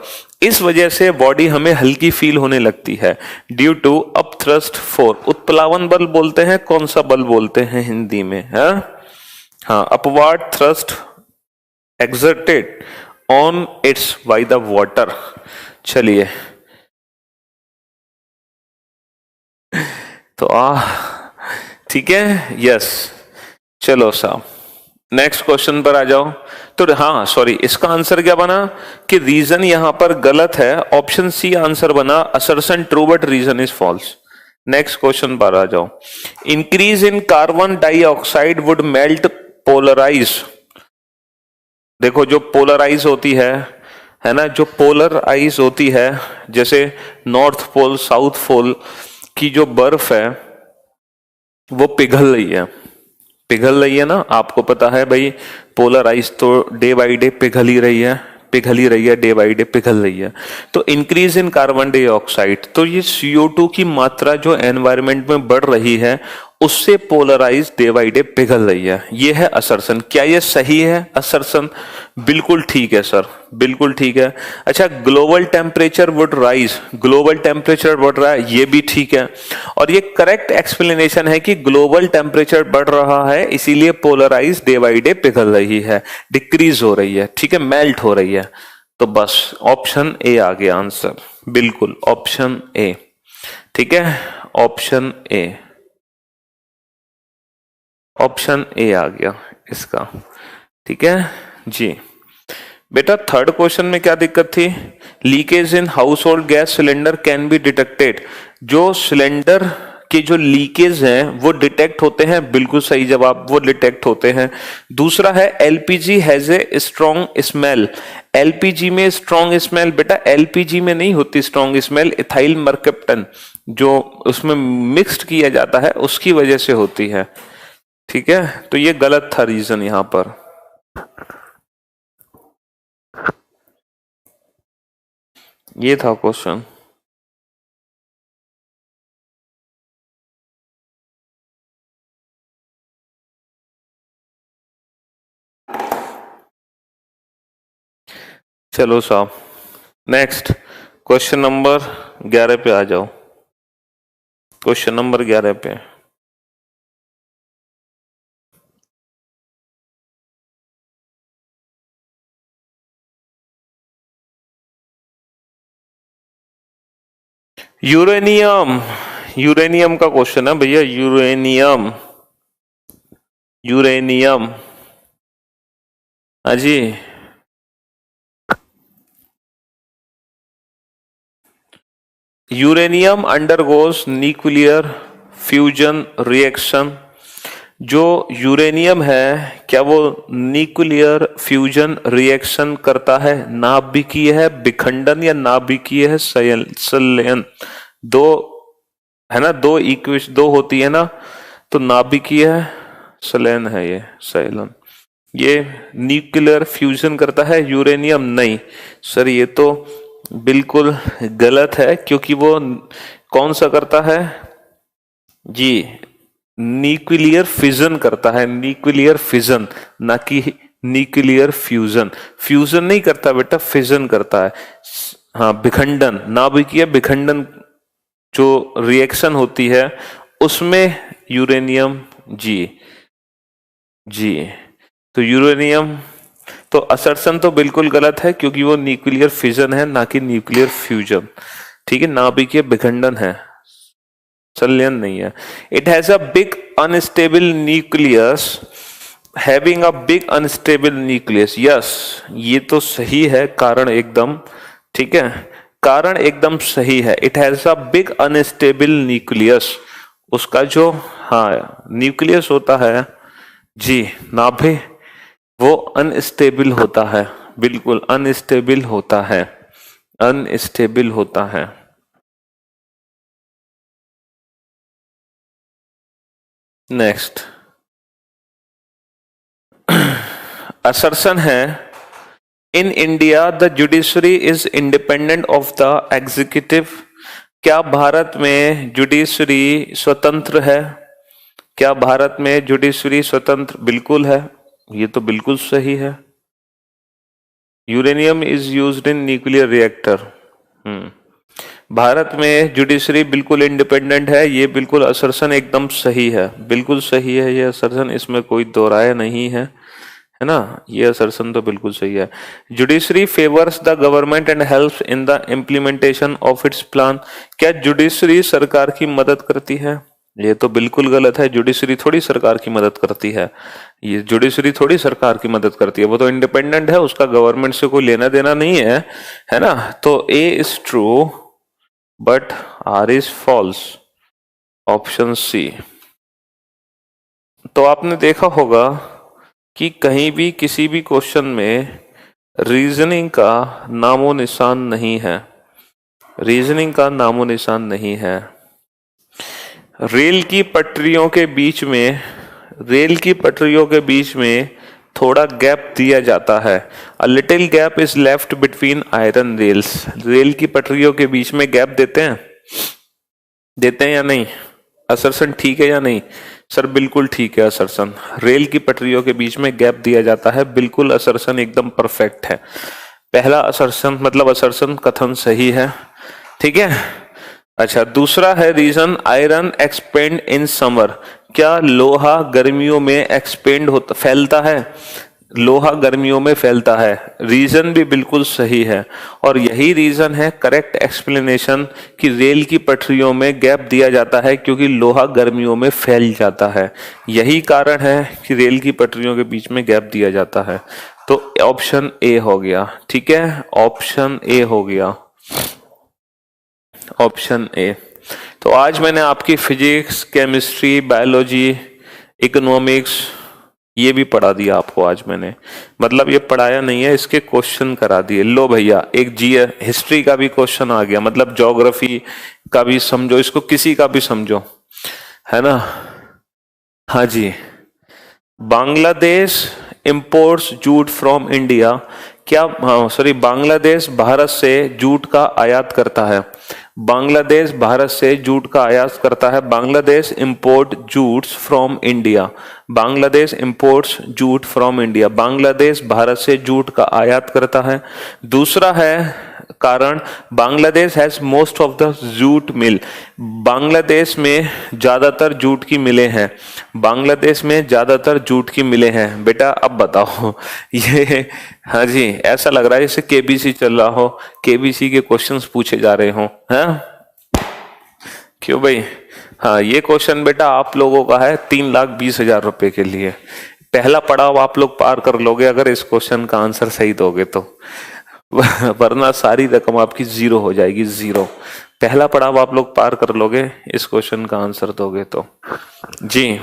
इस वजह से बॉडी हमें हल्की फील होने लगती है, ड्यू टू अपथ्रस्ट फोर्स। उत्प्लावन बल बोलते हैं, कौन सा बल बोलते हैं हिंदी में है? हाँ, upward thrust exerted on it's by the water. चलिए, तो ठीक है, यस। चलो साहब नेक्स्ट क्वेश्चन पर आ जाओ। तो हाँ सॉरी, इसका आंसर क्या बना कि रीजन यहां पर गलत है, ऑप्शन सी आंसर बना, assertion true but reason is false. Next question पर आ जाओ। Increase in carbon dioxide would melt polar ice. देखो जो पोलराइज होती है ना, जो पोलर आइज होती है, जैसे नॉर्थ पोल साउथ पोल की जो बर्फ है वो पिघल रही है, पिघल रही है ना, आपको पता है भाई, पोलर आइस तो डे बाय डे पिघल ही रही है, पिघल ही रही है, डे बाय डे पिघल रही है। तो इंक्रीज इन कार्बन डाइऑक्साइड, तो ये CO2 की मात्रा जो एनवायरनमेंट में बढ़ रही है उससे पोलराइज डे बाय डे पिघल रही है, ये है असर्शन। क्या ये सही है असर्शन? बिल्कुल ठीक है सर, बिल्कुल ठीक है। अच्छा, global temperature would rise, global temperature बढ़ रहा है, ये भी ठीक है। और ये करेक्ट एक्सप्लेनेशन है कि ग्लोबल टेम्परेचर बढ़ रहा है इसीलिए पोलराइज डे बाय डे पिघल रही है, डिक्रीज हो रही है, ठीक है, मेल्ट हो रही है। तो बस ऑप्शन ए आ गया आंसर, बिल्कुल ऑप्शन ए, ठीक है, ऑप्शन ए, ऑप्शन ए आ गया इसका, ठीक है जी। बेटा थर्ड क्वेश्चन में क्या दिक्कत थी? Leakage in household gas cylinder can be detected. जो सिलेंडर के जो लीकेज हैं वो डिटेक्ट होते हैं, बिल्कुल सही जवाब, वो डिटेक्ट होते हैं। दूसरा है LPG has a strong smell. LPG में स्ट्रॉन्ग स्मेल, बेटा एलपीजी में नहीं होती स्ट्रॉन्ग स्मेल, इथाइल मर्केप्टन जो उसमें मिक्स्ड किया जाता है उसकी वजह से होती है, ठीक है। तो ये गलत था रीजन यहां पर, ये था क्वेश्चन। चलो साहब, नेक्स्ट क्वेश्चन नंबर 11 पे आ जाओ। क्वेश्चन नंबर 11 पे यूरेनियम, यूरेनियम का क्वेश्चन है भैया। यूरेनियम, यूरेनियम, हाँ जी। Uranium undergoes nuclear fusion reaction. जो यूरेनियम है क्या वो न्यूक्लियर फ्यूजन रिएक्शन करता है? नाभिकीय है विखंडन या नाभिकीय है संलयन? दो है ना, दो इक्वेशन दो होती है ना, तो नाभिकीय है, संलयन है ये संलयन। ये न्यूक्लियर फ्यूजन करता है यूरेनियम? नहीं सर, ये तो बिल्कुल गलत है, क्योंकि वो कौन सा करता है जी? न्यूक्लियर फिजन करता है, न्यूक्लियर फिजन, ना कि न्यूक्लियर फ्यूजन। फ्यूजन नहीं करता बेटा, फिजन करता है। हाँ, विखंडन, नाभिकीय विखंडन जो रिएक्शन होती है उसमें यूरेनियम जी जी। तो यूरेनियम तो असर्शन तो बिल्कुल गलत है, क्योंकि वो न्यूक्लियर फिजन है ना कि न्यूक्लियर फ्यूजन। ठीक है, नाभिकीय विखंडन है, संलयन नहीं है। It has a big unstable nucleus, having a big unstable nucleus. Yes, ये तो सही है, कारण एकदम ठीक है, कारण एकदम सही है। It has a big unstable nucleus, उसका जो हाँ न्यूक्लियस होता है जी, नाभि, वो अनस्टेबल होता है, बिल्कुल अनस्टेबल होता है, अनस्टेबल होता है। नेक्स्ट असर्शन है, in India the judiciary is independent of the executive. क्या भारत में जुडिशरी स्वतंत्र है? क्या भारत में जुडिशरी स्वतंत्र? बिल्कुल है, ये तो बिल्कुल सही है। Uranium is used in nuclear reactor. Bharat में जुडिशरी बिल्कुल इंडिपेंडेंट है, ये बिल्कुल असर्शन एकदम सही है, बिल्कुल सही है ये असर्शन, इसमें कोई दो राय नहीं है ना, ये असर्शन तो बिल्कुल सही है। Judiciary favours the government and helps in the implementation of its plan. क्या जुडिशरी सरकार की मदद करती है? ये तो बिल्कुल गलत है, जुडिशरी थोड़ी सरकार की मदद करती है, ये जुडिशरी थोड़ी सरकार की मदद करती है, वो तो इंडिपेंडेंट है, उसका गवर्नमेंट से कोई लेना देना नहीं है ना। तो A is true but R is false, option C. तो आपने देखा होगा कि कहीं भी किसी भी क्वेश्चन में रीजनिंग का नामो निशान नहीं है, रीजनिंग का नामो निशान नहीं है। रेल की पटरियों के बीच में, रेल की पटरियों के बीच में थोड़ा गैप दिया जाता है, a little gap is left between iron rails. Rail की पटरियों के बीच में गैप देते हैं, देते हैं या नहीं? असर्शन ठीक है या नहीं? सर बिल्कुल ठीक है असर्शन, रेल की पटरियों के बीच में गैप दिया जाता है, बिल्कुल असर्शन एकदम परफेक्ट है। पहला असर्शन मतलब असर्शन कथन सही है, ठीक है। अच्छा, दूसरा है reason iron expand in summer. क्या लोहा गर्मियों में एक्सपेंड होता, फैलता है? लोहा गर्मियों में फैलता है, रीजन भी बिल्कुल सही है, और यही रीजन है करेक्ट एक्सप्लेनेशन कि रेल की पटरियों में गैप दिया जाता है क्योंकि लोहा गर्मियों में फैल जाता है, यही कारण है कि रेल की पटरियों के बीच में गैप दिया जाता है। तो ऑप्शन ए हो गया, ठीक है, ऑप्शन ए हो गया, ऑप्शन ए। तो आज मैंने आपकी फिजिक्स, केमिस्ट्री, बायोलॉजी, इकोनॉमिक्स ये भी पढ़ा दिया आपको आज मैंने, मतलब ये पढ़ाया नहीं है, इसके क्वेश्चन करा दिए। लो भैया, एक जी हिस्ट्री का भी क्वेश्चन आ गया, मतलब ज्योग्राफी का भी समझो इसको, किसी का भी समझो, है ना। हाँ जी, Bangladesh imports jute from India. क्या, हाँ सॉरी, बांग्लादेश भारत से जूट का आयात करता है। बांग्लादेश भारत से जूट का आयात करता है। Bangladesh import Jutes from India. Bangladesh imports jute from India. Bangladesh Bharat से जूट का आयात करता है। दूसरा है कारण, Bangladesh has most of the jute mill. Bangladesh में ज्यादातर जूट की मिलें हैं। बांग्लादेश में ज्यादातर जूट की मिलें हैं। बेटा अब बताओ ये, हाँ जी, ऐसा लग रहा है जैसे केबीसी चल रहा हो, केबीसी के क्वेश्चंस पूछे जा रहे हो, हैं? क्यों भाई? हाँ, ये क्वेश्चन बेटा आप लोगों का है 3,20,000 रुपए के लिए। पहला पड़ाव आप लोग पार कर लोगे अगर इस क्वेश्चन का आंसर सही दोगे तो, वरना सारी रकम आपकी जीरो हो जाएगी, जीरो। पहला पड़ाव आप लोग पार कर लोगे इस क्वेश्चन का आंसर दोगे तो। जी,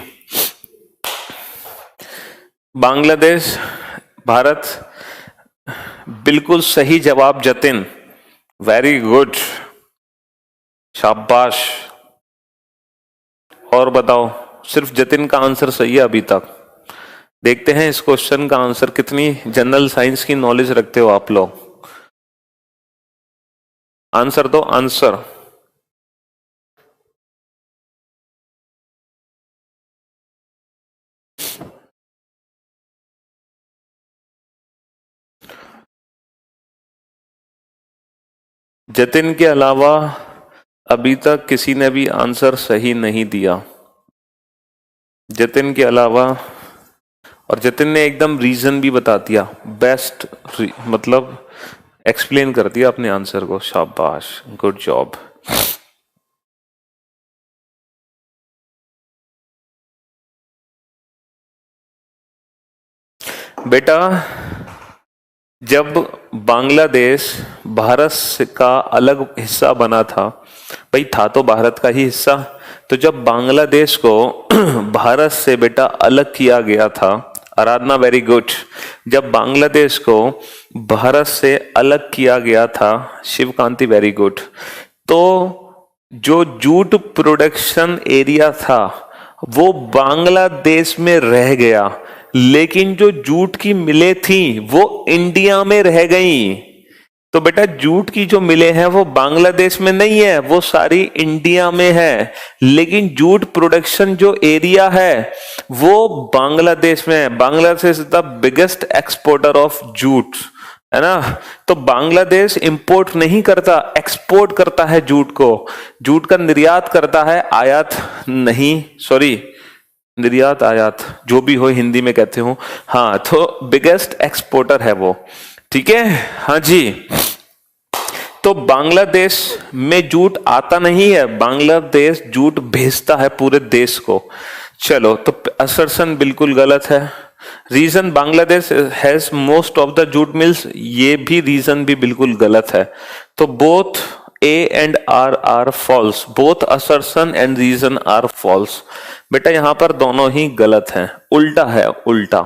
बांग्लादेश भारत, बिल्कुल सही जवाब जतिन, वेरी गुड, शाबाश। और बताओ, सिर्फ जतिन का आंसर सही है अभी तक। देखते हैं इस क्वेश्चन का आंसर, कितनी जनरल साइंस की नॉलेज रखते हो आप लोग। आंसर दो, आंसर। जतिन के अलावा अभी तक किसी ने भी आंसर सही नहीं दिया, जतिन के अलावा। और जतिन ने एकदम रीजन भी बता दिया, बेस्ट मतलब एक्सप्लेन कर दिया अपने आंसर को, शाबाश, गुड जॉब। बेटा जब बांग्लादेश भारत का अलग हिस्सा बना था, भाई था तो भारत का ही हिस्सा, तो जब बांग्लादेश को भारत से बेटा अलग किया गया था, आराधना वेरी गुड, जब बांग्लादेश को भारत से अलग किया गया था, शिवकांति वेरी गुड, तो जो जूट प्रोडक्शन एरिया था वो बांग्लादेश में रह गया, लेकिन जो जूट की मिलें थी वो इंडिया में रह गई। तो बेटा जूट की जो मिलें हैं वो बांग्लादेश में नहीं है, वो सारी इंडिया में है, लेकिन जूट प्रोडक्शन जो एरिया है वो बांग्लादेश में है। Bangladesh is the biggest exporter of jute, है ना। तो बांग्लादेश इंपोर्ट नहीं करता, एक्सपोर्ट करता है जूट को, जूट का निर्यात करता है, आयात नहीं, सॉरी निर्यात आयात जो भी हो हिंदी में कहते हो, हाँ, तो बिगेस्ट एक्सपोर्टर है वो, ठीक है, हाँ जी। तो बांग्लादेश में जूट आता नहीं है, बांग्लादेश जूट भेजता है पूरे देश को। चलो, तो असर्शन बिल्कुल गलत है। Reason Bangladesh has most of the jute mills, ये भी रीजन भी बिल्कुल गलत है। तो both A and R are false, both assertion and reason are false। बेटा यहां पर दोनों ही गलत हैं, उल्टा है, उल्टा।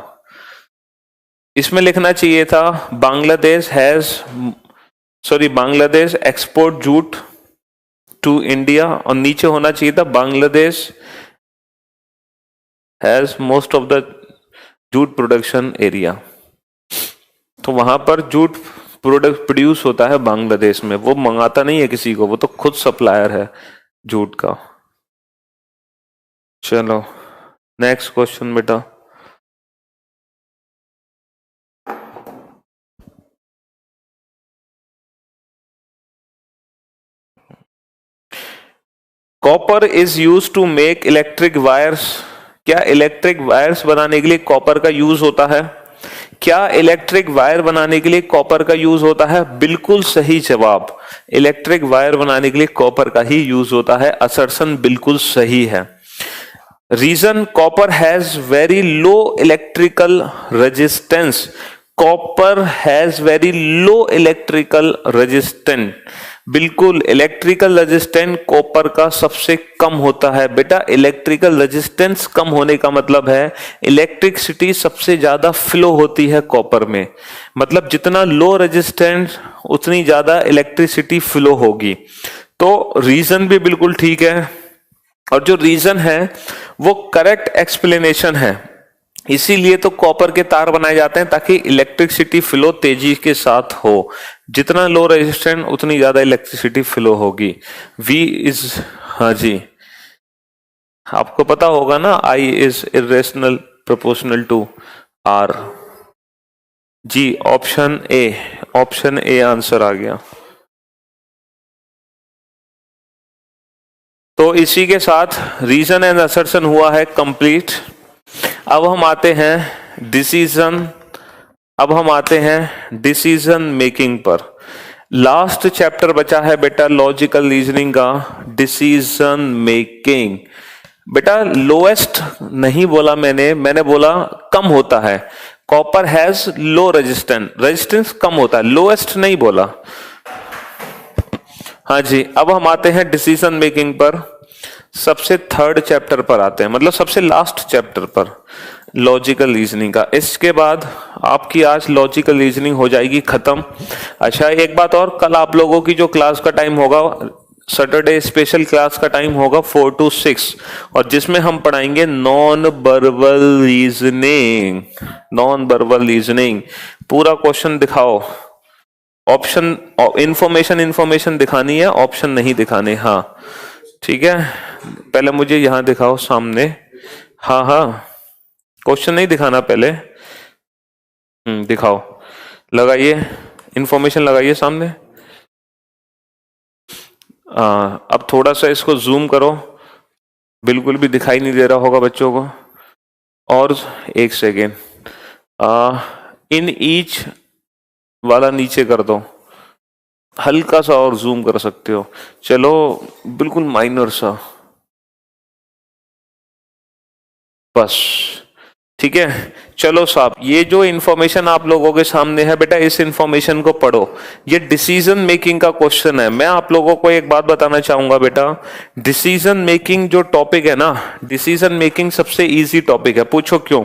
इसमें लिखना चाहिए था Bangladesh Bangladesh export jute to India, और नीचे होना चाहिए था Bangladesh has most of the jute production area. तो वहां पर जूट प्रोडक्ट प्रोड्यूस होता है बांग्लादेश में, वो मंगाता नहीं है किसी को, वो तो खुद सप्लायर है जूट का। चलो नेक्स्ट क्वेश्चन बेटा। Copper is use to make electric wires. क्या इलेक्ट्रिक वायर्स बनाने के लिए कॉपर का यूज होता है? क्या इलेक्ट्रिक वायर बनाने के लिए कॉपर का यूज होता है? बिल्कुल सही जवाब, इलेक्ट्रिक वायर बनाने के लिए कॉपर का ही यूज होता है। असर्शन बिल्कुल सही है। Reason copper has very low electrical resistance. Copper has very low electrical resistance, बिल्कुल इलेक्ट्रिकल रेजिस्टेंस कॉपर का सबसे कम होता है। बेटा इलेक्ट्रिकल रेजिस्टेंस कम होने का मतलब है इलेक्ट्रिसिटी सबसे ज्यादा फ्लो होती है कॉपर में, मतलब जितना लो रेजिस्टेंस उतनी ज्यादा इलेक्ट्रिसिटी फ्लो होगी। तो रीजन भी बिल्कुल ठीक है, और जो रीजन है वो करेक्ट एक्सप्लेनेशन है। इसीलिए तो कॉपर के तार बनाए जाते हैं ताकि इलेक्ट्रिसिटी फ्लो तेजी के साथ हो। जितना लो रेजिस्टेंस उतनी ज्यादा इलेक्ट्रिसिटी फ्लो होगी। V इज, हाँ जी, आपको पता होगा ना, I is irrational proportional to R। जी, ऑप्शन ए आंसर आ गया। तो इसी के साथ रीजन एंड असर्शन हुआ है कंप्लीट। अब हम आते हैं डिसीजन मेकिंग पर। लास्ट चैप्टर बचा है बेटा लॉजिकल रीजनिंग का, डिसीजन मेकिंग। बेटा लोएस्ट नहीं बोला मैंने बोला कम होता है। कॉपर हैज लो रेजिस्टेंस कम होता है, लोएस्ट नहीं बोला। हाँ जी, अब हम आते हैं डिसीजन मेकिंग पर। सबसे थर्ड चैप्टर पर आते हैं, मतलब सबसे लास्ट चैप्टर पर, लॉजिकल रीजनिंग का। इसके बाद आपकी आज लॉजिकल रीजनिंग हो जाएगी खत्म। अच्छा, एक बात और, कल आप लोगों की जो क्लास का टाइम होगा, सैटरडे स्पेशल क्लास का टाइम होगा 4 to 6, और जिसमें हम पढ़ाएंगे नॉन वर्बल रीजनिंग। पूरा क्वेश्चन दिखाओ, ऑप्शन इंफॉर्मेशन दिखानी है, ऑप्शन नहीं दिखाने। हाँ ठीक है, पहले मुझे यहां दिखाओ सामने। हाँ, क्वेश्चन नहीं दिखाना पहले। दिखाओ, लगाइए इंफॉर्मेशन, लगाइए सामने। अब थोड़ा सा इसको जूम करो, बिल्कुल भी दिखाई नहीं दे रहा होगा बच्चों को। और एक सेकेंड, इन ईच वाला नीचे कर दो, हल्का सा और जूम कर सकते हो। चलो, बिल्कुल माइनर सा, बस ठीक है। चलो साहब, ये जो इंफॉर्मेशन आप लोगों के सामने है बेटा, इस इंफॉर्मेशन को पढ़ो। ये डिसीजन मेकिंग का क्वेश्चन है। मैं आप लोगों को एक बात बताना चाहूंगा बेटा, डिसीजन मेकिंग जो टॉपिक है ना, डिसीजन मेकिंग सबसे इजी टॉपिक है। पूछो क्यों?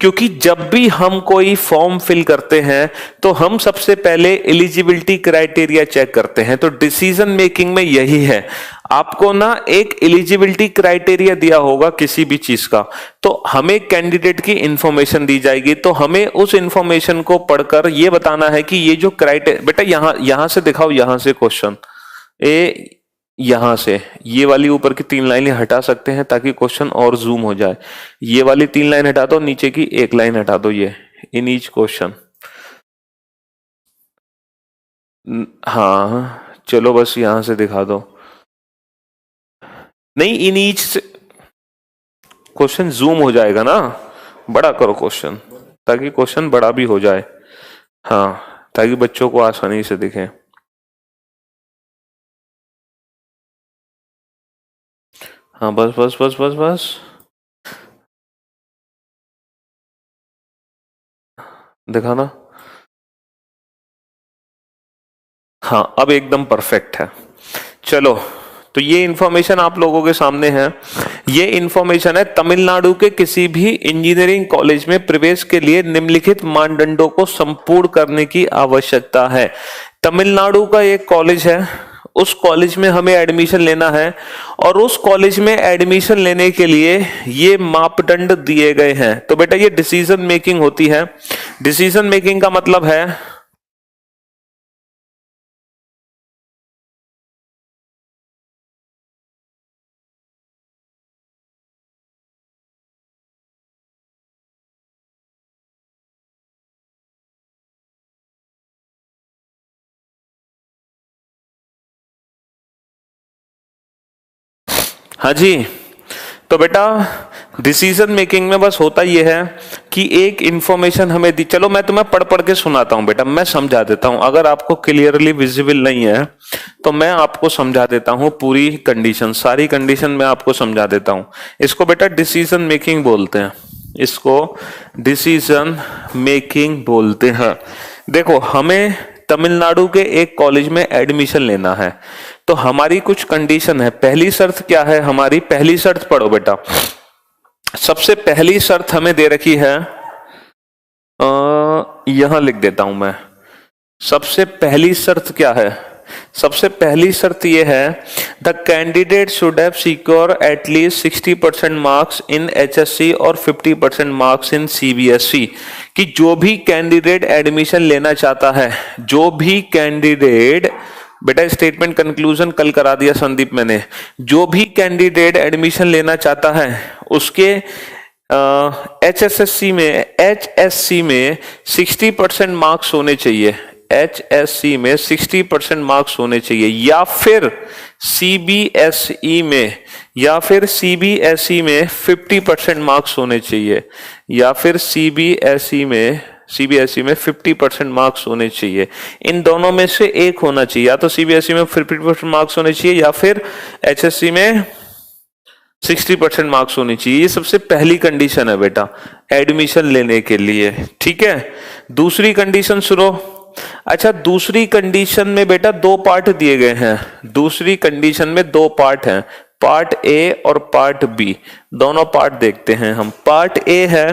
क्योंकि जब भी हम कोई फॉर्म फिल करते हैं तो हम सबसे पहले एलिजिबिलिटी क्राइटेरिया चेक करते हैं। तो डिसीजन मेकिंग में यही है। आपको ना एक एलिजिबिलिटी क्राइटेरिया दिया होगा किसी भी चीज का, तो हमें कैंडिडेट की इंफॉर्मेशन दी जाएगी, तो हमें उस इंफॉर्मेशन को पढ़कर ये बताना है कि ये जो क्राइटेरिया, बेटा यहां से दिखाओ, यहां से क्वेश्चन यहां से ये वाली ऊपर की 3 लाइनें हटा सकते हैं ताकि क्वेश्चन और जूम हो जाए। ये वाली 3 लाइन हटा दो, नीचे की 1 लाइन हटा दो, ये इन ईच क्वेश्चन। हाँ चलो, बस यहां से दिखा दो। नहीं, इन ईच से क्वेश्चन जूम हो जाएगा ना, बड़ा करो क्वेश्चन ताकि क्वेश्चन बड़ा भी हो जाए। हाँ, ताकि बच्चों को आसानी से दिखे। हाँ बस बस बस बस बस, दिखाना। हाँ, अब एकदम परफेक्ट है। चलो, तो ये इंफॉर्मेशन आप लोगों के सामने है। ये इंफॉर्मेशन है तमिलनाडु के किसी भी इंजीनियरिंग कॉलेज में प्रवेश के लिए निम्नलिखित मानदंडों को संपूर्ण करने की आवश्यकता है। तमिलनाडु का एक कॉलेज है, उस कॉलेज में हमें एडमिशन लेना है, और उस कॉलेज में एडमिशन लेने के लिए ये मापदंड दिए गए हैं। तो बेटा ये डिसीजन मेकिंग होती है। डिसीजन मेकिंग का मतलब है, हाँ जी, तो बेटा डिसीजन मेकिंग में बस होता यह है कि एक इंफॉर्मेशन हमें दी। चलो मैं तुम्हें पढ़ पढ़ के सुनाता हूं बेटा, मैं समझा देता हूं। अगर आपको क्लियरली विजिबल नहीं है तो मैं आपको समझा देता हूं, पूरी कंडीशन, सारी कंडीशन मैं आपको समझा देता हूं। इसको बेटा डिसीजन मेकिंग बोलते हैं, इसको डिसीजन मेकिंग बोलते हैं। देखो, हमें तमिलनाडु के एक कॉलेज में एडमिशन लेना है, तो हमारी कुछ कंडीशन है। पहली शर्त क्या है हमारी? पहली शर्त पढ़ो बेटा। सबसे पहली शर्त हमें दे रखी है, यहां लिख देता हूं मैं। सबसे पहली शर्त क्या है? सबसे पहली शर्त यह है, the candidate should have secure at least 60% marks in HSC और 50% मार्क्स इन CBSE। कि जो भी कैंडिडेट एडमिशन लेना चाहता है, जो भी कैंडिडेट, बेटा स्टेटमेंट कंक्लूजन कल करा दिया संदीप मैंने, जो भी कैंडिडेट एडमिशन लेना चाहता है उसके HSC में 60% मार्क्स होने चाहिए, HSC में 60% मार्क्स होने चाहिए, या फिर CBSE में 50% मार्क्स होने चाहिए, या फिर CBSE में 50% मार्क्स होने चाहिए। इन दोनों में से एक होना चाहिए, या तो CBSE में 50% मार्क्स होने चाहिए या फिर HSC में 60% मार्क्स होनी चाहिए। ये सबसे पहली कंडीशन है बेटा एडमिशन लेने के लिए, ठीक है। दूसरी कंडीशन सुनो। अच्छा, दूसरी कंडीशन में बेटा दो पार्ट दिए गए हैं, दूसरी कंडीशन में दो पार्ट हैं, पार्ट ए और पार्ट बी। दोनों पार्ट देखते हैं हम। पार्ट ए है,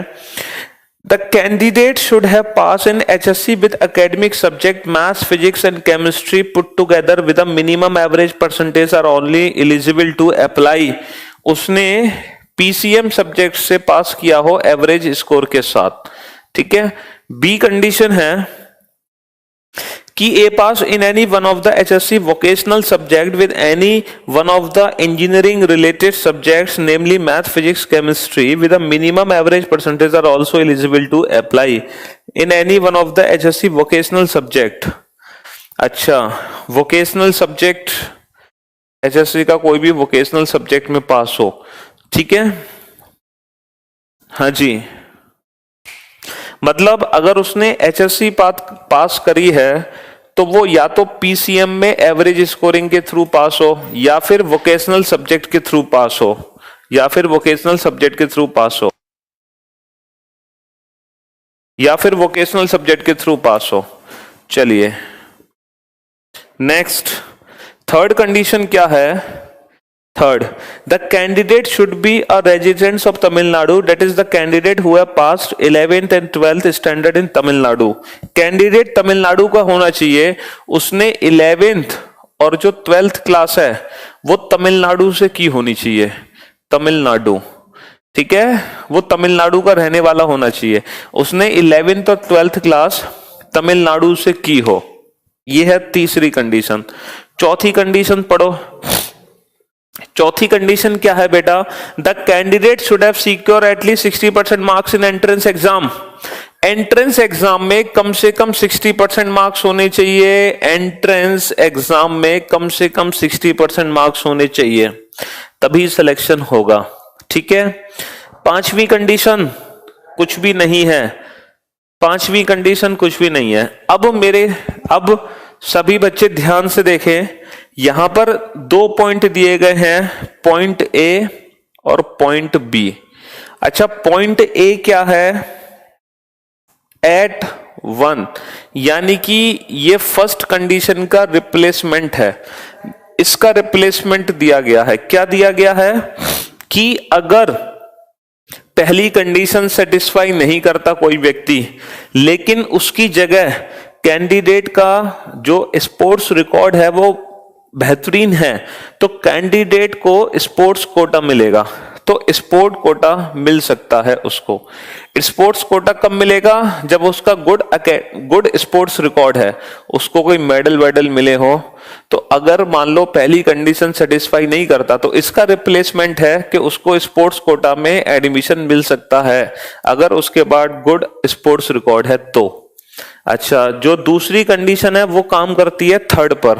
the candidate should have passed in HSC with academic subject maths, physics and chemistry put together with a minimum average percentage are only eligible to apply। उसने PCM subject से पास किया हो average score के साथ, ठीक है। B condition है कि A pass in any one of the HSC vocational subject with any one of the engineering related subjects namely math, physics, chemistry with a minimum average percentage are also eligible to apply in any one of the HSC vocational subject. अच्छा, vocational subject, HSC का कोई भी vocational subject में पास हो, ठीक है। हाँ जी, मतलब अगर उसने HSC पास करी है तो वो या तो PCM में एवरेज स्कोरिंग के थ्रू पास हो, या फिर वोकेशनल सब्जेक्ट के थ्रू पास हो, या फिर वोकेशनल सब्जेक्ट के थ्रू पास हो, या फिर वोकेशनल सब्जेक्ट के थ्रू पास हो। चलिए नेक्स्ट, थर्ड कंडीशन क्या है। Third, the candidate should be a resident of Tamil Nadu, that is the candidate who have passed 11th and 12th standard in Tamil Nadu. Candidate Tamil Nadu का होना चाहिए, उसने 11th और जो 12th क्लास है वो तमिलनाडु से की होनी चाहिए, तमिलनाडु, ठीक है। वो तमिलनाडु का रहने वाला होना चाहिए, उसने 11th और 12th क्लास तमिलनाडु से की हो। यह है तीसरी कंडीशन। चौथी कंडीशन पढ़ो। चौथी कंडीशन क्या है बेटा, the candidate should have secure at least 60% marks in entrance exam. Entrance exam में कम से कम 60% मार्क्स होने चाहिए, एंट्रेंस एग्जाम में कम से कम 60% मार्क्स होने चाहिए, तभी सिलेक्शन होगा, ठीक है। पांचवी कंडीशन कुछ भी नहीं है, पांचवी कंडीशन कुछ भी नहीं है। अब सभी बच्चे ध्यान से देखें, यहां पर दो पॉइंट दिए गए हैं, पॉइंट ए और पॉइंट बी। अच्छा, पॉइंट ए क्या है, एट 1, यानी कि ये फर्स्ट कंडीशन का रिप्लेसमेंट है। इसका रिप्लेसमेंट दिया गया है, क्या दिया गया है कि अगर पहली कंडीशन सेटिस्फाई नहीं करता कोई व्यक्ति, लेकिन उसकी जगह कैंडिडेट का जो स्पोर्ट्स रिकॉर्ड है वो बेहतरीन है, तो कैंडिडेट को स्पोर्ट्स कोटा मिलेगा। तो स्पोर्ट कोटा मिल सकता है उसको। स्पोर्ट्स कोटा कब मिलेगा, जब उसका गुड स्पोर्ट्स रिकॉर्ड है, उसको कोई मेडल वेडल मिले हो। तो अगर मान लो पहली कंडीशन सेटिस्फाई नहीं करता तो इसका रिप्लेसमेंट है कि उसको स्पोर्ट्स कोटा में एडमिशन मिल सकता है, अगर उसके बाद गुड स्पोर्ट्स रिकॉर्ड है तो। अच्छा, जो दूसरी कंडीशन है वो काम करती है थर्ड पर,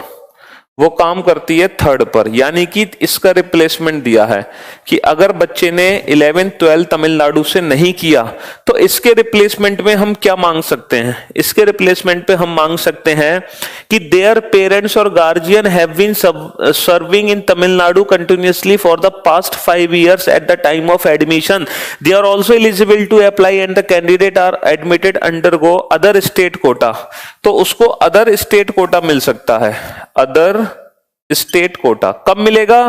वो काम करती है थर्ड पर, यानी कि इसका रिप्लेसमेंट दिया है कि अगर बच्चे ने 11th 12th तमिलनाडु से नहीं किया तो इसके रिप्लेसमेंट में हम क्या मांग सकते हैं, इसके रिप्लेसमेंट पे हम मांग सकते हैं कि देयर पेरेंट्स और guardian have been serving in Tamil Nadu continuously for the past 5 years at the time of admission, they are also eligible to apply and the candidate are admitted undergo other state quota. तो उसको other state Kota मिल सकता है, other state Kota कब मिलेगा,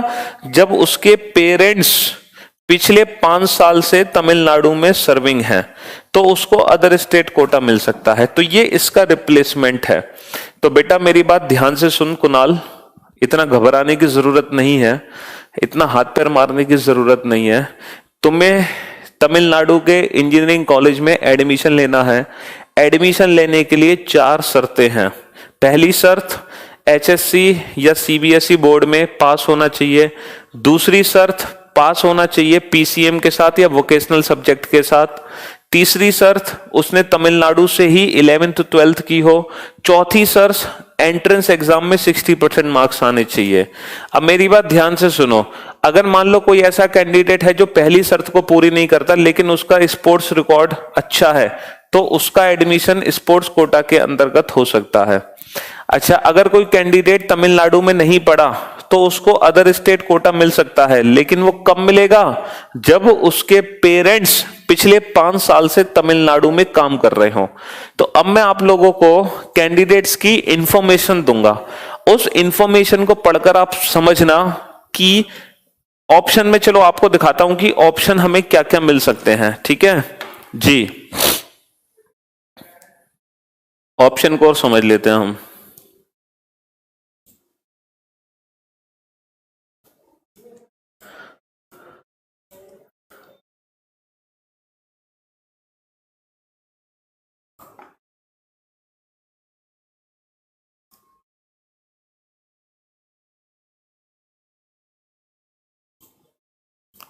जब उसके parents पिछले 5 साल से तमिलनाडु में सर्विंग है, तो उसको अदर स्टेट कोटा मिल सकता है। तो ये इसका रिप्लेसमेंट है। तो बेटा मेरी बात ध्यान से सुन कुणाल, इतना घबराने की जरूरत नहीं है, इतना हाथ पैर मारने की जरूरत नहीं है। तुम्हें तमिलनाडु के इंजीनियरिंग कॉलेज में एडमिशन लेना है। एडमिशन लेने के लिए 4 शर्तें हैं। पहली शर्त, एचएससी या सीबीएसई बोर्ड में पास होना चाहिए। दूसरी शर्त, पास होना चाहिए पीसीएम के साथ या वोकेशनल सब्जेक्ट के साथ। तीसरी शर्त, उसने तमिलनाडु से ही 11th 12th की हो। चौथी शर्त, एंट्रेंस एग्जाम में 60% मार्क्स आने चाहिए। अब मेरी बात ध्यान से सुनो, अगर मान लो कोई ऐसा कैंडिडेट है जो पहली शर्त को पूरी नहीं करता लेकिन उसका स्पोर्ट्स रिकॉर्ड अच्छा है, तो उसका एडमिशन स्पोर्ट्स कोटा के अंतर्गत हो सकता है। अच्छा, अगर कोई कैंडिडेट तमिलनाडु में नहीं पढ़ा तो उसको अदर स्टेट कोटा मिल सकता है, लेकिन वो कब मिलेगा? जब उसके पेरेंट्स पिछले 5 साल से तमिलनाडु में काम कर रहे हो। तो अब मैं आप लोगों को कैंडिडेट्स की इंफॉर्मेशन दूंगा, उस इंफॉर्मेशन को पढ़कर आप समझना कि ऑप्शन में, चलो आपको दिखाता हूं कि ऑप्शन हमें क्या क्या मिल सकते हैं। ठीक है जी, ऑप्शन को और समझ लेते हैं हम।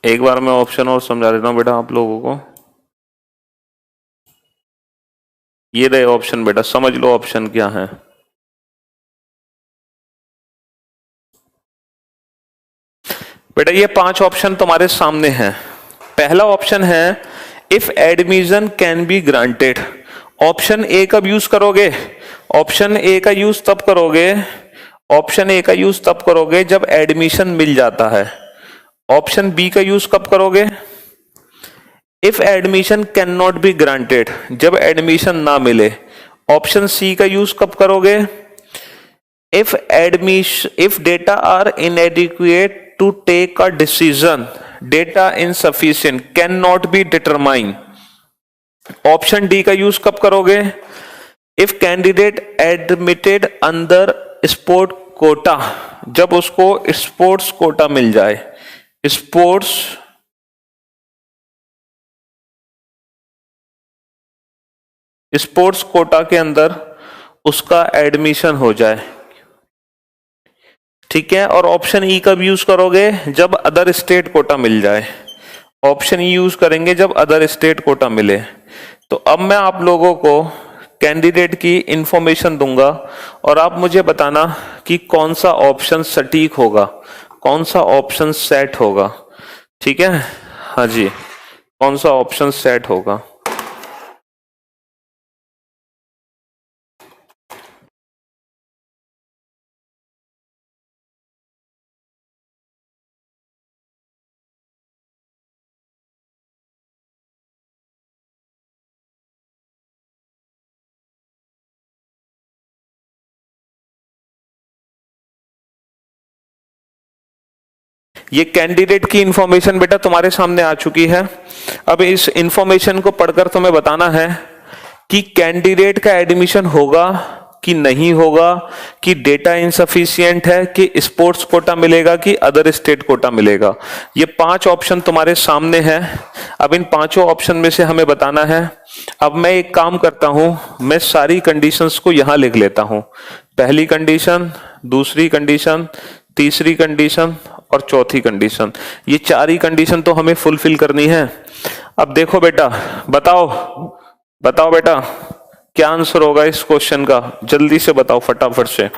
एक बार मैं ऑप्शन और समझा देता हूं बेटा आप लोगों को। ये रहे ऑप्शन बेटा, समझ लो ऑप्शन क्या है। बेटा ये 5 ऑप्शन तुम्हारे सामने हैं। पहला ऑप्शन है if admission can be granted. Option ए का यूज करोगे, ऑप्शन ए का यूज तब करोगे, ऑप्शन ए का यूज तब करोगे जब एडमिशन मिल जाता है। ऑप्शन बी का यूज कब करोगे? If admission can not be granted, जब एडमिशन ना मिले। ऑप्शन सी का यूज कब करोगे? if data are inadequate to take a decision, data insufficient cannot be determined। Option D का यूज कब करोगे? If candidate admitted under sport Kota, जब उसको स्पोर्ट्स कोटा मिल जाए। स्पोर्ट्स कोटा के अंदर उसका एडमिशन हो जाए। ठीक है, और ऑप्शन ई कब यूज करोगे? जब अदर स्टेट कोटा मिल जाए। ऑप्शन ई यूज करेंगे जब अदर स्टेट कोटा मिले। तो अब मैं आप लोगों को कैंडिडेट की इंफॉर्मेशन दूंगा और आप मुझे बताना कि कौन सा ऑप्शन सटीक होगा, कौन सा ऑप्शन सेट होगा। ठीक है, हाँ जी, कौन सा ऑप्शन सेट होगा। ये कैंडिडेट की इंफॉर्मेशन बेटा तुम्हारे सामने आ चुकी है। अब इस इंफॉर्मेशन को पढ़कर तुम्हें बताना है कि कैंडिडेट का एडमिशन होगा कि नहीं होगा, कि डेटा इनसफिशिएंट है, कि स्पोर्ट्स कोटा मिलेगा, कि अदर स्टेट कोटा मिलेगा। ये 5 ऑप्शन तुम्हारे सामने हैं। अब इन 5 ऑप्शन में से हमें बताना है। अब मैं एक काम करता हूं, मैं सारी कंडीशंस को यहां लिख लेता हूं। पहली कंडीशन, दूसरी कंडीशन, तीसरी कंडीशन और चौथी कंडीशन। ये 4 ही कंडीशन तो हमें फुलफिल करनी है। अब देखो बेटा, बताओ बताओ बेटा, क्या आंसर होगा इस क्वेश्चन का? जल्दी से बताओ फटाफट से।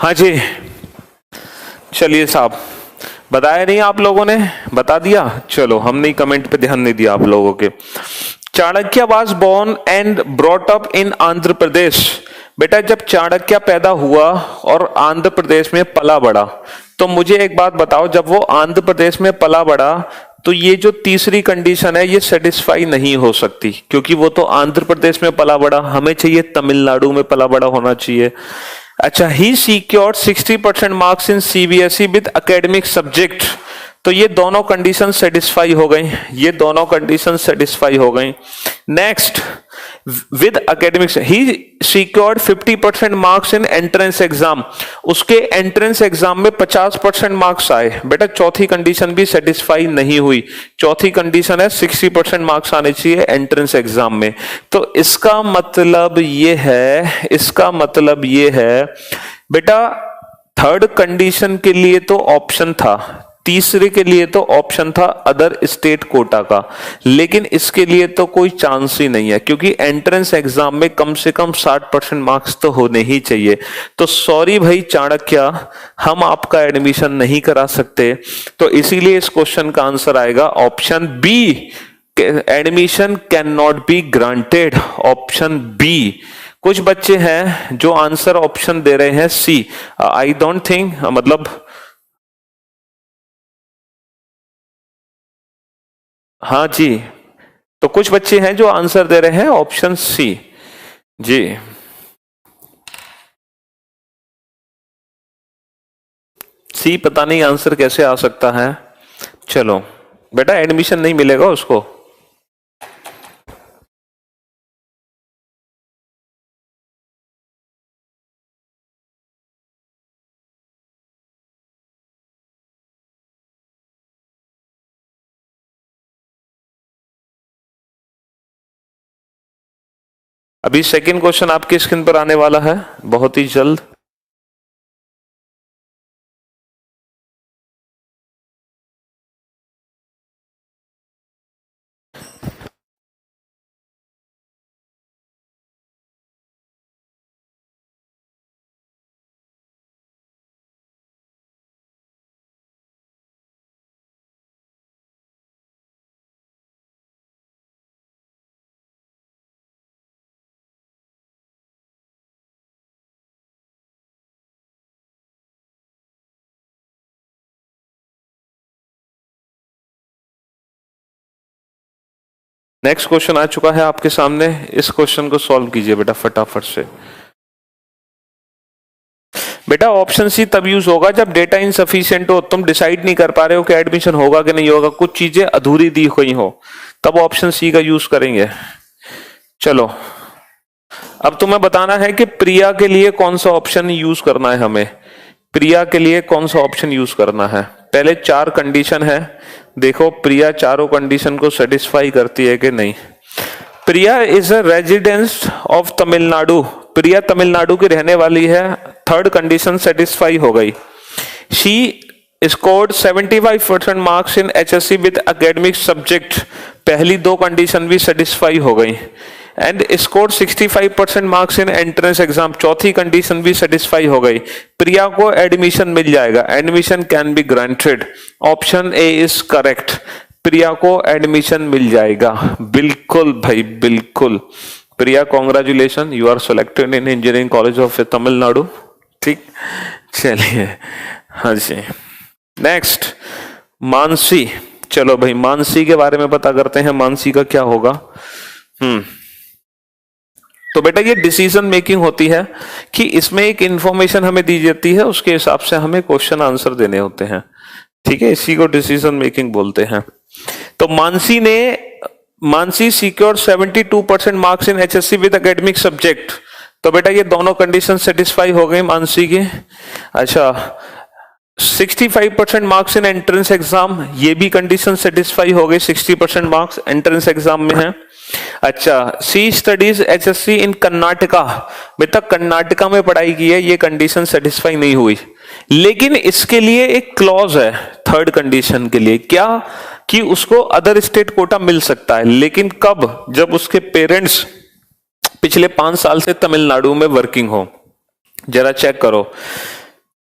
हाँ जी, चलिए साहब, बताया नहीं आप लोगों ने, बता दिया। चलो, हमने कमेंट पे ध्यान नहीं दिया आप लोगों के। Chanakya was born and brought up in Andhra Pradesh. बेटा जब चाणक्य पैदा हुआ और आंध्र प्रदेश में पला बड़ा, तो मुझे एक बात बताओ, जब वो आंध्र प्रदेश में पला बड़ा तो ये जो तीसरी कंडीशन है ये सेटिस्फाई नहीं हो सकती, क्योंकि वो तो आंध्र प्रदेश में पला बड़ा, हमें चाहिए तमिलनाडु में पला बड़ा होना चाहिए। अच्छा, he secured 60% marks in CBSE with academic subject. तो ये दोनों कंडीशन सेटिस्फाई हो गई, ये दोनों कंडीशन सेटिस्फाई हो गई। Next, with academics he secured 50% marks in entrance exam. उसके एंट्रेंस एग्जाम में 50% मार्क्स आए। बेटा चौथी कंडीशन भी सेटिस्फाई नहीं हुई। चौथी कंडीशन है 60% मार्क्स आने चाहिए एंट्रेंस एग्जाम में। तो इसका मतलब ये है, इसका मतलब ये है बेटा, थर्ड कंडीशन के लिए तो ऑप्शन था, तीसरे के लिए तो ऑप्शन था अदर स्टेट कोटा का, लेकिन इसके लिए तो कोई चांस ही नहीं है, क्योंकि एंट्रेंस एग्जाम में कम से कम 60% मार्क्स तो होने ही चाहिए। तो सॉरी भाई चाणक्य, हम आपका एडमिशन नहीं करा सकते। तो इसीलिए इस क्वेश्चन का आंसर आएगा option B, admission can not be granted, option B. कुछ बच्चे हैं जो आंसर ऑप्शन दे रहे हैं सी। आई डोंट थिंक, मतलब हाँ जी, तो कुछ बच्चे हैं जो आंसर दे रहे हैं ऑप्शन सी जी। सी पता नहीं आंसर कैसे आ सकता है। चलो बेटा, एडमिशन नहीं मिलेगा उसको। अभी सेकंड क्वेश्चन आपकी स्क्रीन पर आने वाला है बहुत ही जल्द। नेक्स्ट क्वेश्चन आ चुका है आपके सामने, इस क्वेश्चन को सॉल्व कीजिए बेटा फटाफट से। बेटा ऑप्शन सी तब यूज होगा जब डेटा इनसफिशिएंट हो, तुम डिसाइड नहीं कर पा रहे हो कि एडमिशन होगा कि नहीं होगा, कुछ चीजें अधूरी दी हुई हो, तब ऑप्शन सी का यूज करेंगे। चलो, अब तुम्हें बताना है कि प्रिया के लिए कौन सा ऑप्शन यूज करना है हमें। प्रिया के लिए कौन सा ऑप्शन यूज करना है। पहले 4 कंडीशन है, देखो प्रिया चारों कंडीशन को सेटिस्फाई करती है कि नहीं। Priya is a residence of Tamil Nadu, Priya Tamil Nadu की रहने वाली है, थर्ड कंडीशन सेटिस्फाई हो गई। She scored 75% marks in HSC with academic subject, पहली 2 कंडीशन भी सेटिस्फाई हो गई। And score 65% marks in entrance exam, चौथी कंडीशन भी सेटिस्फाई हो गई। प्रिया को एडमिशन मिल जाएगा, admission can be granted, option A is correct, Priya को एडमिशन मिल जाएगा। बिल्कुल भाई बिल्कुल। Priya congratulation, you are selected in engineering college of Tamil Nadu. ठीक, चलिए हाँ जी। नेक्स्ट मानसी, चलो भाई मानसी के बारे में पता करते हैं, मानसी का क्या होगा। तो बेटा ये डिसीजन मेकिंग होती है कि इसमें एक इंफॉर्मेशन हमें दी जाती है, उसके हिसाब से हमें क्वेश्चन आंसर देने होते हैं। ठीक है, इसी को डिसीजन मेकिंग बोलते हैं। तो Mansi secure 72% marks in HSC with academic subject. तो बेटा ये दोनों कंडीशन सेटिस्फाई हो गई मानसी की। अच्छा, 65% मार्क्स इन एंट्रेंस एग्जाम, ये भी कंडीशन सेटिस्फाई हो गई, 60% मार्क्स एंट्रेंस एग्जाम में है। अच्छा, सी स्टडीज एचएससी इन कर्नाटका, बेटा कर्नाटका में पढ़ाई की है, ये कंडीशन सेटिस्फाई नहीं हुई। लेकिन इसके लिए एक क्लॉज है थर्ड कंडीशन के लिए, क्या कि उसको अदर स्टेट कोटा मिल सकता है, लेकिन कब, जब उसके पेरेंट्स पिछले 5 साल से तमिलनाडु में वर्किंग हो। जरा चेक करो,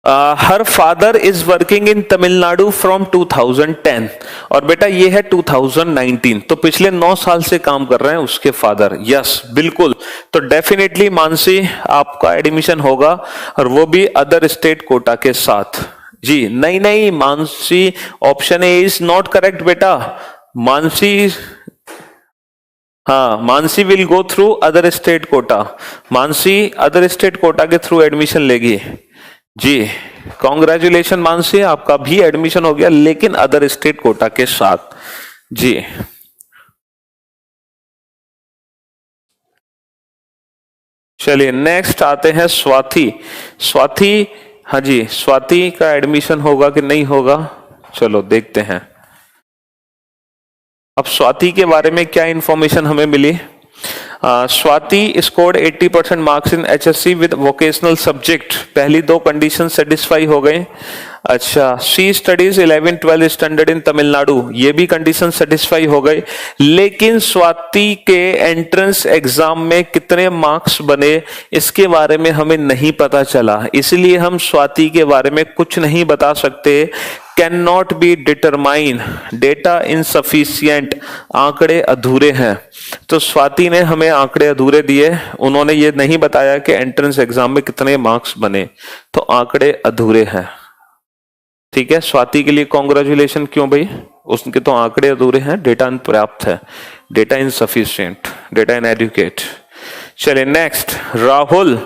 her father is working in Tamil Nadu from 2010 और बेटा ये है 2019, तो पिछले 9 साल से काम कर रहे हैं उसके फादर। यस बिल्कुल, तो डेफिनेटली मानसी आपका एडमिशन होगा और वो भी अदर स्टेट कोटा के साथ। जी नहीं नहीं Mansi, option A is not correct बेटा। मानसी, हाँ Mansi will go through other state Kota. Mansi other state Kota के थ्रू एडमिशन लेगी। जी कॉन्ग्रेचुलेशन मानसी, आपका भी एडमिशन हो गया लेकिन अदर स्टेट कोटा के साथ। जी चलिए नेक्स्ट आते हैं स्वाति। स्वाति, हाँ जी स्वाति का एडमिशन होगा कि नहीं होगा, चलो देखते हैं। अब स्वाति के बारे में क्या इंफॉर्मेशन हमें मिली। Swati scored 80% marks in HSC with vocational subject. पहली 2 कंडीशन सेटिस्फाई हो गए। अच्छा, she studies 11-12 standard in Tamil Nadu, ये भी कंडीशन सेटिस्फाई हो गए। लेकिन स्वाति के एंट्रेंस एग्जाम में कितने मार्क्स बने इसके बारे में हमें नहीं पता चला, इसलिए हम स्वाति के बारे में कुछ नहीं बता सकते। Can not be determine, data insufficient, आंकड़े अधूरे हैं। तो स्वाति ने हमें आंकड़े अधूरे दिए, उन्होंने ये नहीं बताया कि एंट्रेंस एग्जाम में कितने मार्क्स बने, तो आंकड़े अधूरे हैं। ठीक है, स्वाति के लिए कॉन्ग्रेचुलेशन। क्यों भाई, उसके तो आंकड़े अधूरे हैं, डेटा पर्याप्त है, डेटा इनसफिशियंट, डेटा इनएडुकेट। चलिए नेक्स्ट राहुल।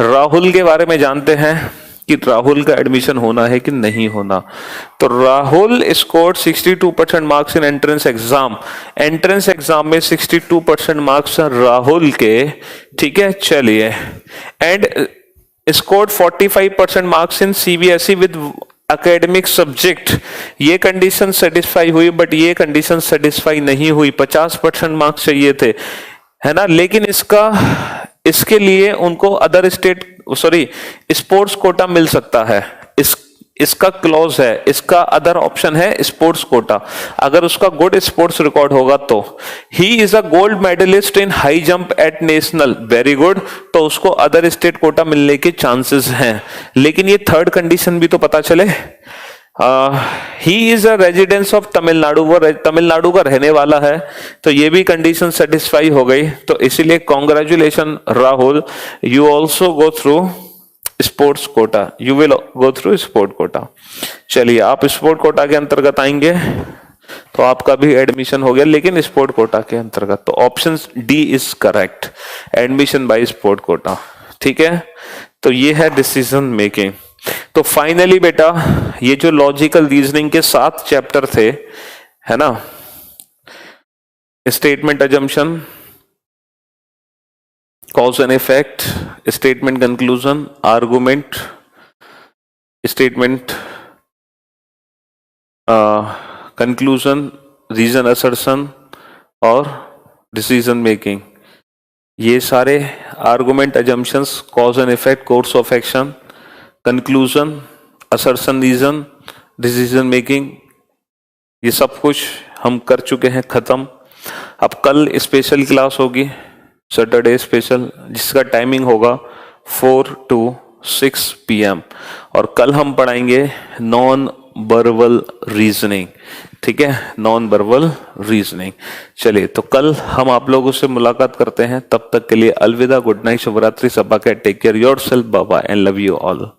राहुल के बारे में जानते हैं कि राहुल का एडमिशन होना है कि नहीं होना। तो Rahul scored 62% marks in entrance exam. Entrance exam में 62% मार्क्स राहुल के। ठीक है चलिए, and scored 45% marks in CBSE with academic subject. ये कंडीशन सेटिस्फाई हुई, बट ये कंडीशन सेटिस्फाई नहीं हुई। 50% मार्क्स चाहिए थे, है ना। लेकिन इसके लिए उनको अदर स्टेट स्पोर्ट्स कोटा मिल सकता है। इसका क्लॉज है, इसका अदर ऑप्शन है स्पोर्ट्स कोटा। अगर उसका गुड स्पोर्ट्स रिकॉर्ड होगा तो। He is a gold medalist in high jump at national, very good, तो उसको अदर स्टेट कोटा मिलने के चांसेस हैं। लेकिन ये थर्ड कंडीशन भी तो पता चले। ही is a residence of Tamil Nadu, वो तमिलनाडु का रहने वाला है, तो ये भी कंडीशन सेटिस्फाई हो गई। तो इसीलिए congratulation Rahul, you also go through sports quota, you will go through sport Kota. चलिए आप स्पोर्ट कोटा के अंतर्गत आएंगे तो आपका भी एडमिशन हो गया, लेकिन स्पोर्ट कोटा के अंतर्गत। तो option D is correct, admission by sport quota. ठीक है, तो ये है डिसीजन मेकिंग। तो फाइनली बेटा ये जो लॉजिकल रीजनिंग के 7 चैप्टर थे, है ना, statement assumption, cause and effect, statement conclusion, argument, statement conclusion, reason assertion और डिसीजन मेकिंग, ये सारे argument, assumptions, cause and effect, course of action, conclusion, assertion, reason, decision making, ये सब कुछ हम कर चुके हैं खत्म। अब कल स्पेशल क्लास होगी, सैटरडे स्पेशल, जिसका टाइमिंग होगा 4 to 6 PM, और कल हम पढ़ाएंगे नॉन वर्बल रीजनिंग। ठीक है, नॉन वर्बल रीजनिंग। चलिए तो कल हम आप लोगों से मुलाकात करते हैं, तब तक के लिए अलविदा, गुड नाइट, शुभ रात्रि, सबा के take care yourself, bye bye and love you all.